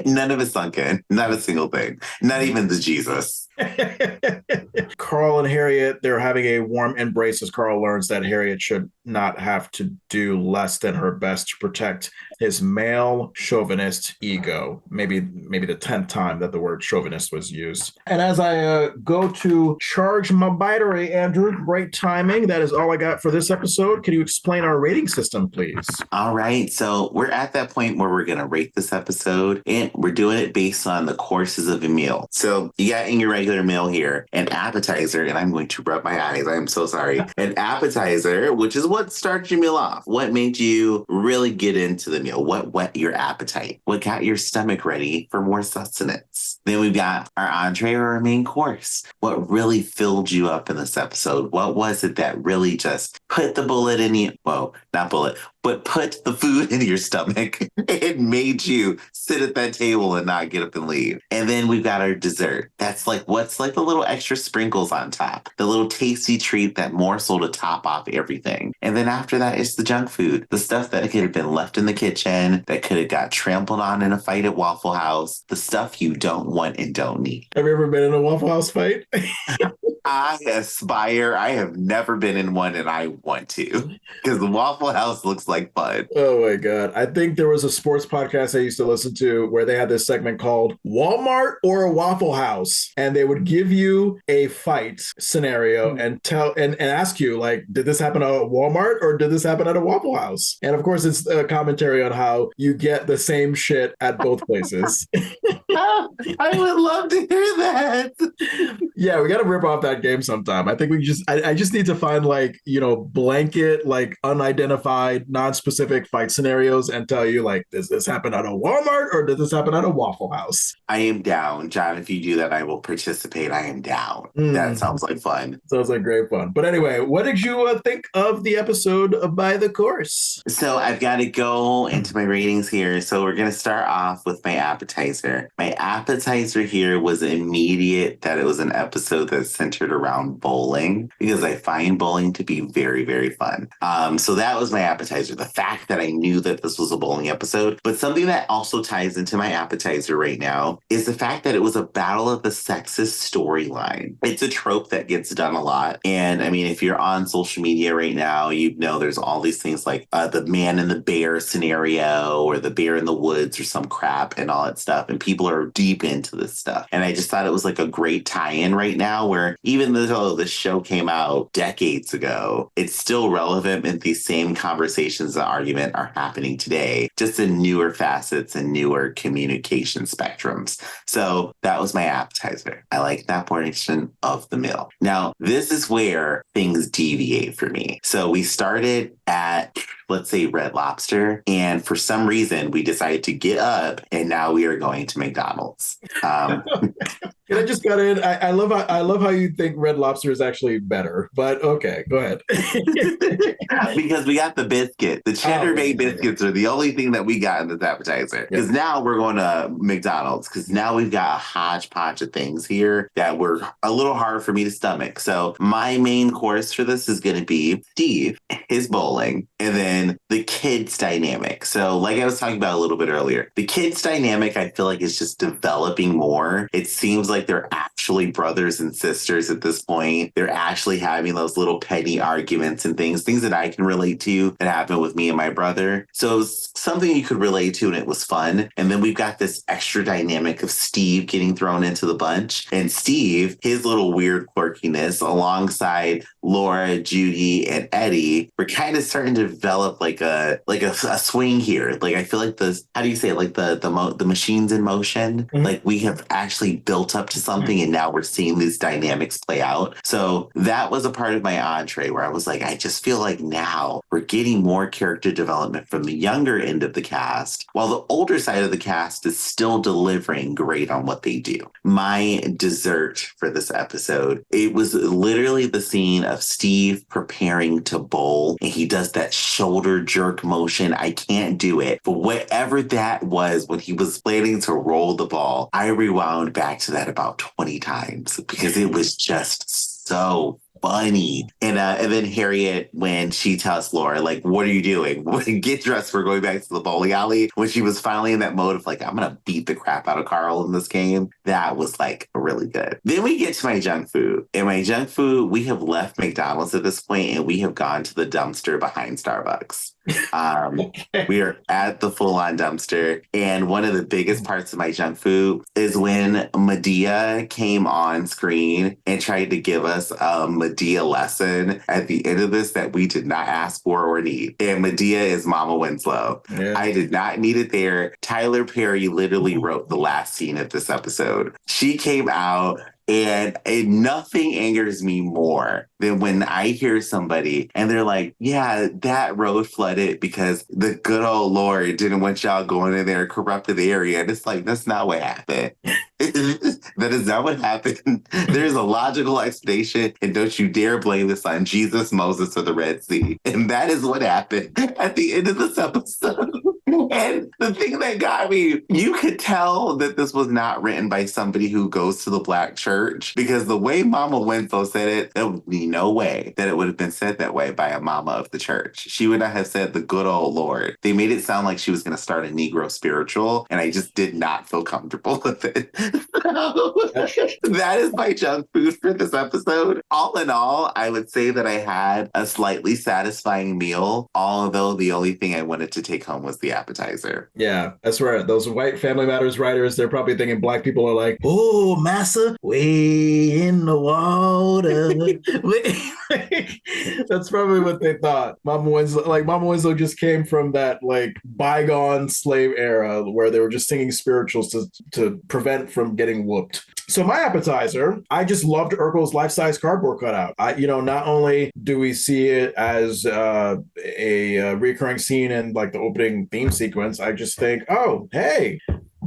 None of it sunk in. Not a single thing. Not even the Jesus. Carl and Harriette, they're having a warm embrace as Carl learns that Harriette should not have to do less than her best to protect his male chauvinist ego. Maybe the 10th time that the word chauvinist was used. And as I go to charge my battery, Andrew, great timing. That is all I got for this episode. Can you explain our rating system, please? All right. So we're at that point where we're going to rate this episode, and we're doing it based on the courses of a meal. So you got in your regular meal here, an appetizer, and I'm going to rub my eyes. I'm so sorry. An appetizer, which is what starts your meal off. What made you really get into the meal? What whet your appetite? What got your stomach ready for more sustenance? Then we've got our entree or our main course. What really filled you up in this episode? What was it that really just put the bullet in you? Well, not bullet, but put the food in your stomach and made you sit at that table and not get up and leave. And then we've got our dessert. That's like what's like the little extra sprinkles on top, the little tasty treat, that morsel to top off everything. And then after that, it's the junk food, the stuff that could have been left in the kitchen, that could have got trampled on in a fight at Waffle House, the stuff you don't want and don't need. Have you ever been in a Waffle House fight? I aspire. I have never been in one, and I want to, because the Waffle House looks like fun. Oh my God. I think there was a sports podcast I used to listen to where they had this segment called Walmart or a Waffle House. And they would give you a fight scenario and tell and ask you, like, did this happen at a Walmart or did this happen at a Waffle House? And of course, it's a commentary on how you get the same shit at both places. I would love to hear that. Yeah, we got to rip off that game sometime. I think I just need to find blanket, unidentified, non-specific fight scenarios and tell you, like, does this happen at a Walmart or does this happen at a Waffle House? I am down, John. If you do that, I will participate. I am down. That sounds like fun. Sounds like great fun. But anyway, what did you think of the episode of By the Course? So I've got to go into my ratings here. So we're going to start off with my appetizer. My appetizer here was immediate that it was an episode that's centered around bowling because I find bowling to be very, very fun. So that was my appetizer. The fact that I knew that this was a bowling episode, but something that also ties into my appetizer right now is the fact that it was a battle of the sexist storyline. It's a trope that gets done a lot. And I mean, if you're on social media right now, you know there's all these things like the man and the bear scenario or the bear in the woods or some crap and all that stuff. And people are deep into this stuff. And I just thought it was like a great tie-in right now where even though this show came out decades ago, it's still relevant and these same conversations and argument are happening today, just in newer facets and newer communication spectrums. So that was my appetizer. I like that portion of the meal. Now, this is where things deviate for me. So we started at, let's say, Red Lobster, and for some reason we decided to get up and now we are going to McDonald's. Can I just cut in? I love how you think Red Lobster is actually better, but okay, go ahead. Because we got the biscuit. The cheddar bay biscuits are the only thing that we got in this appetizer. Because now we're going to McDonald's because now we've got a hodgepodge of things here that were a little hard for me to stomach. So my main course for this is going to be Steve, his bowling, and then the kids dynamic. So like I was talking about a little bit earlier, the kids dynamic I feel like is just developing more. It seems like they're actually brothers and sisters at this point. They're actually having those little petty arguments and things that I can relate to that happened with me and my brother. So it was something you could relate to and it was fun. And then we've got this extra dynamic of Steve getting thrown into the bunch. And Steve, his little weird quirkiness alongside Laura, Judy, and Eddie, we're kind of starting to develop like a swing here. Like I feel like how do you say it? Like the machine's in motion. Mm-hmm. Like we have actually built up to something and now we're seeing these dynamics play out. So that was a part of my entree where I was like, I just feel like now we're getting more character development from the younger end of the cast while the older side of the cast is still delivering great on what they do. My dessert for this episode, it was literally the scene of Steve preparing to bowl and he does that shoulder jerk motion. I can't do it, but whatever that was when he was planning to roll the ball, I rewound back to that about 20 times because it was just so funny. And then Harriette, when she tells Laura, like, what are you doing? Get dressed, we're going back to the bowling alley. When she was finally in that mode of like, I'm going to beat the crap out of Carl in this game. That was like really good. Then we get to my junk food. And my junk food, we have left McDonald's at this point and we have gone to the dumpster behind Starbucks. We are at the full-on dumpster. And one of the biggest parts of my junk food is when Medea came on screen and tried to give us a Medea lesson at the end of this that we did not ask for or need. And Medea is Mama Winslow. Yeah. I did not need it there. Tyler Perry literally wrote the last scene of this episode. She came out and nothing angers me more than when I hear somebody and they're like, yeah, that road flooded because the good old Lord didn't want y'all going in there, corrupted the area. And it's like, that's not what happened. That is not what happened. There's a logical explanation, and don't you dare blame this on Jesus, Moses, or the Red Sea. And that is what happened at the end of this episode. And the thing that got me, you could tell that this was not written by somebody who goes to the Black church because the way Mama Winslow said it, there would be no way that it would have been said that way by a mama of the church. She would not have said the good old Lord. They made it sound like she was going to start a Negro spiritual, and I just did not feel comfortable with it. That is my junk food for this episode. All in all, I would say that I had a slightly satisfying meal, although the only thing I wanted to take home was the appetizer. Yeah, that's right. Those white Family Matters writers, they're probably thinking Black people are like, oh, massa, way in the water. That's probably what they thought. Mama Winslow just came from that like bygone slave era where they were just singing spirituals to prevent from getting whooped. So my appetizer, I just loved Urkel's life-size cardboard cutout. Not only do we see it as a recurring scene in like the opening theme sequence, I just think, oh, hey,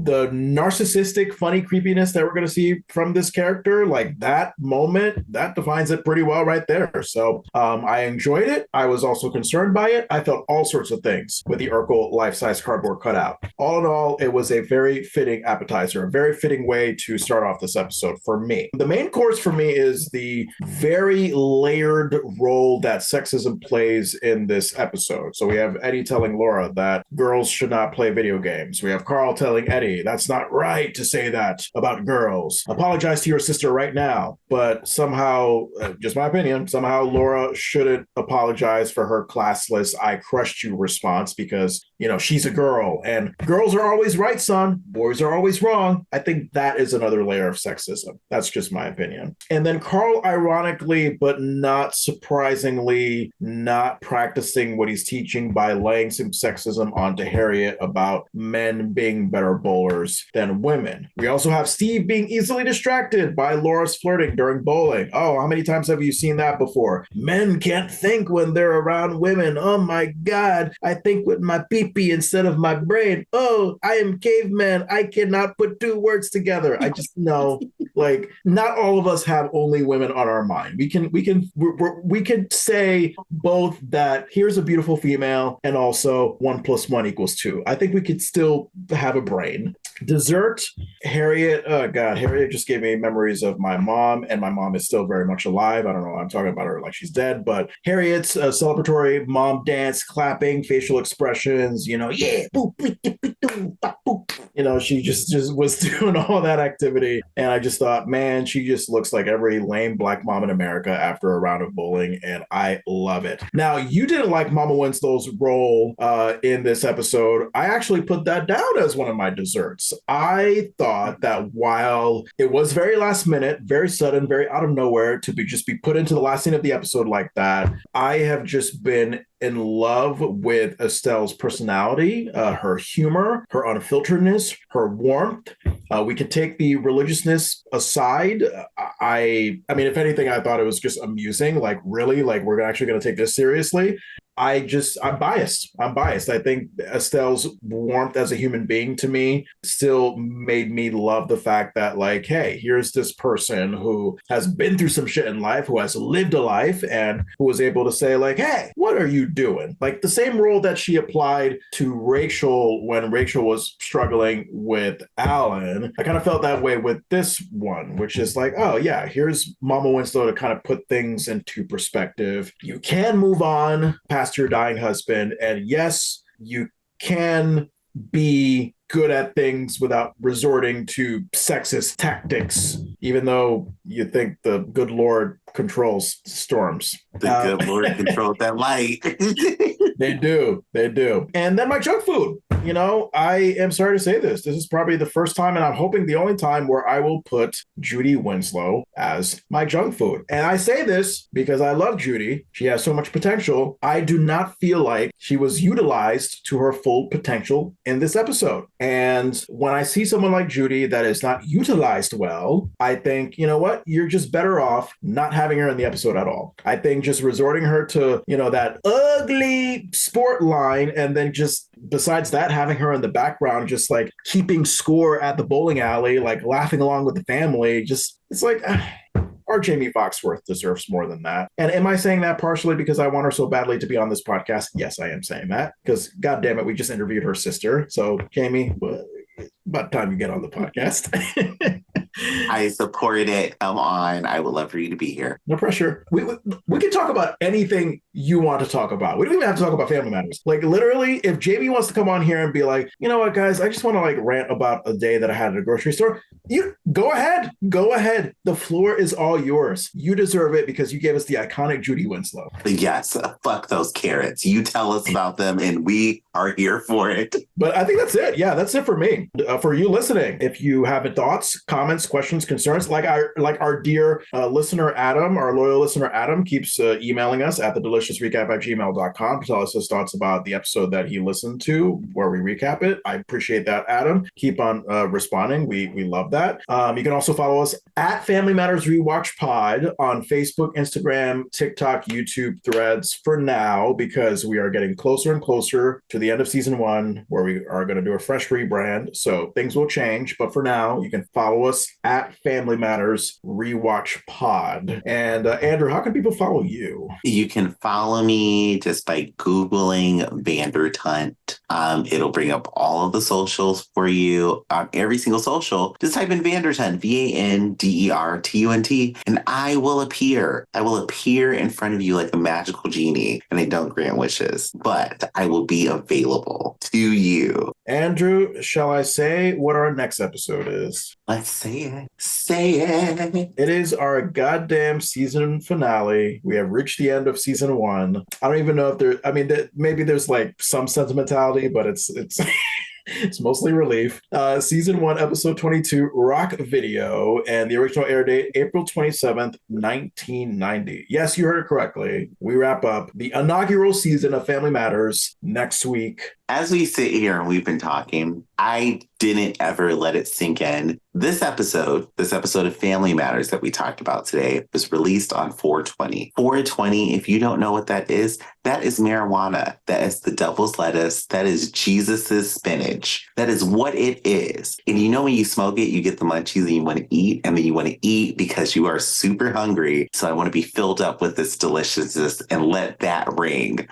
the narcissistic, funny creepiness that we're going to see from this character, like that moment, that defines it pretty well right there. So I enjoyed it. I was also concerned by it. I felt all sorts of things with the Urkel life-size cardboard cutout. All in all, it was a very fitting appetizer, a very fitting way to start off this episode for me. The main course for me is the very layered role that sexism plays in this episode. So we have Eddie telling Laura that girls should not play video games. We have Carl telling Eddie, that's not right to say that about girls. Apologize to your sister right now. But somehow, just my opinion, somehow Laura shouldn't apologize for her classless I crushed you response because, you know, she's a girl and girls are always right, son. Boys are always wrong. I think that is another layer of sexism. That's just my opinion. And then Carl, ironically, but not surprisingly, not practicing what he's teaching by laying some sexism onto Harriette about men being better bowlers than women. We also have Steve being easily distracted by Laura's flirting during bowling. Oh, how many times have you seen that before? Men can't think when they're around women. Oh my God, I think with my pee-pee instead of my brain. Oh, I am caveman. I cannot put two words together. I just know, like, not all of us have only women on our mind. We can say both that here's a beautiful female and also 1 + 1 = 2. I think we could still have a brain. Dessert, Harriette, oh God, Harriette just gave me memories of my mom, and my mom is still very much alive. I don't know, I'm talking about her like she's dead, but Harriette's celebratory mom dance, clapping, facial expressions, you know, yeah, boop, boop, boop, boop, boop, boop. You know, she just was doing all that activity, and I just thought, man, she just looks like every lame black mom in America after a round of bowling, and I love it. Now, you didn't like Mama Winslow's role in this episode. I actually put that down as one of my desserts. I thought that while it was very last minute, very sudden, very out of nowhere to just be put into the last scene of the episode like that, I have just been in love with Estelle's personality, her humor, her unfilteredness, her warmth. We could take the religiousness aside. I mean, if anything, I thought it was just amusing. Like, really? Like, we're actually going to take this seriously? I'm biased. I think Estelle's warmth as a human being to me still made me love the fact that, like, hey, here's this person who has been through some shit in life, who has lived a life, and who was able to say, like, hey, what are you doing? Like, the same role that she applied to Rachel when Rachel was struggling with Alan, I kind of felt that way with this one, which is like, oh, yeah, here's Mama Winslow to kind of put things into perspective. You can move on past your dying husband, and yes, you can be good at things without resorting to sexist tactics, even though you think the good Lord controls storms. The good Lord controls that light. They do. And then my junk food. You know, I am sorry to say this. This is probably the first time, and I'm hoping the only time, where I will put Judy Winslow as my junk food. And I say this because I love Judy. She has so much potential. I do not feel like she was utilized to her full potential in this episode. And when I see someone like Judy that is not utilized well, I think, you know what? You're just better off not having her in the episode at all. I think just resorting her to, you know, that ugly sport line, and then just besides that, having her in the background, just like keeping score at the bowling alley, like laughing along with the family, just, it's like, our Jamie Foxworth deserves more than that. And am I saying that partially because I want her so badly to be on this podcast? Yes, I am saying that, because God damn it, we just interviewed her sister. So Jamie, about time you get on the podcast. I support it. Come on. I would love for you to be here. No pressure. We can talk about anything you want to talk about. We don't even have to talk about family matters. Like, literally, if Jamie wants to come on here and be like, you know what, guys, I just want to like rant about a day that I had at a grocery store, you go ahead. Go ahead. The floor is all yours. You deserve it because you gave us the iconic Judy Winslow. Yes. Fuck those carrots. You tell us about them and we are here for it. But I think that's it. Yeah, that's it for me. For you listening, if you have thoughts, comments, questions, concerns, like our dear listener Adam, our loyal listener Adam, keeps emailing us at thedeliciousrecap@gmail.com to tell us his thoughts about the episode that he listened to, where we recap it. I appreciate that, Adam. Keep on responding. We love that. You can also follow us at Family Matters Rewatch Pod on Facebook, Instagram, TikTok, YouTube, Threads for now, because we are getting closer and closer to the end of season 1, where we are going to do a fresh rebrand. So things will change. But for now, you can follow us at Family Matters Rewatch Pod. And Andrew, how can people follow you? You can follow me just by Googling Vandertunt. It'll bring up all of the socials for you on every single social. Just type in Vandertunt, Vandertunt, and I will appear. I will appear in front of you like a magical genie, and I don't grant wishes, but I will be available to you. Andrew, shall I say what our next episode is? Let's say it. Say it. It is our goddamn season finale. We have reached the end of season 1. I don't even know if there, I mean, maybe there's like some sentimentality, but it's it's mostly relief. Season 1, episode 22, Rock Video, and the original air date, April 27th, 1990. Yes, you heard it correctly. We wrap up the inaugural season of Family Matters next week. As we sit here and we've been talking, I didn't ever let it sink in. This episode of Family Matters that we talked about today, was released on 4/20. 4/20, if you don't know what that is marijuana. That is the devil's lettuce. That is Jesus's spinach. That is what it is. And you know when you smoke it, you get the munchies and you want to eat, and then you want to eat because you are super hungry. So I want to be filled up with this deliciousness and let that ring.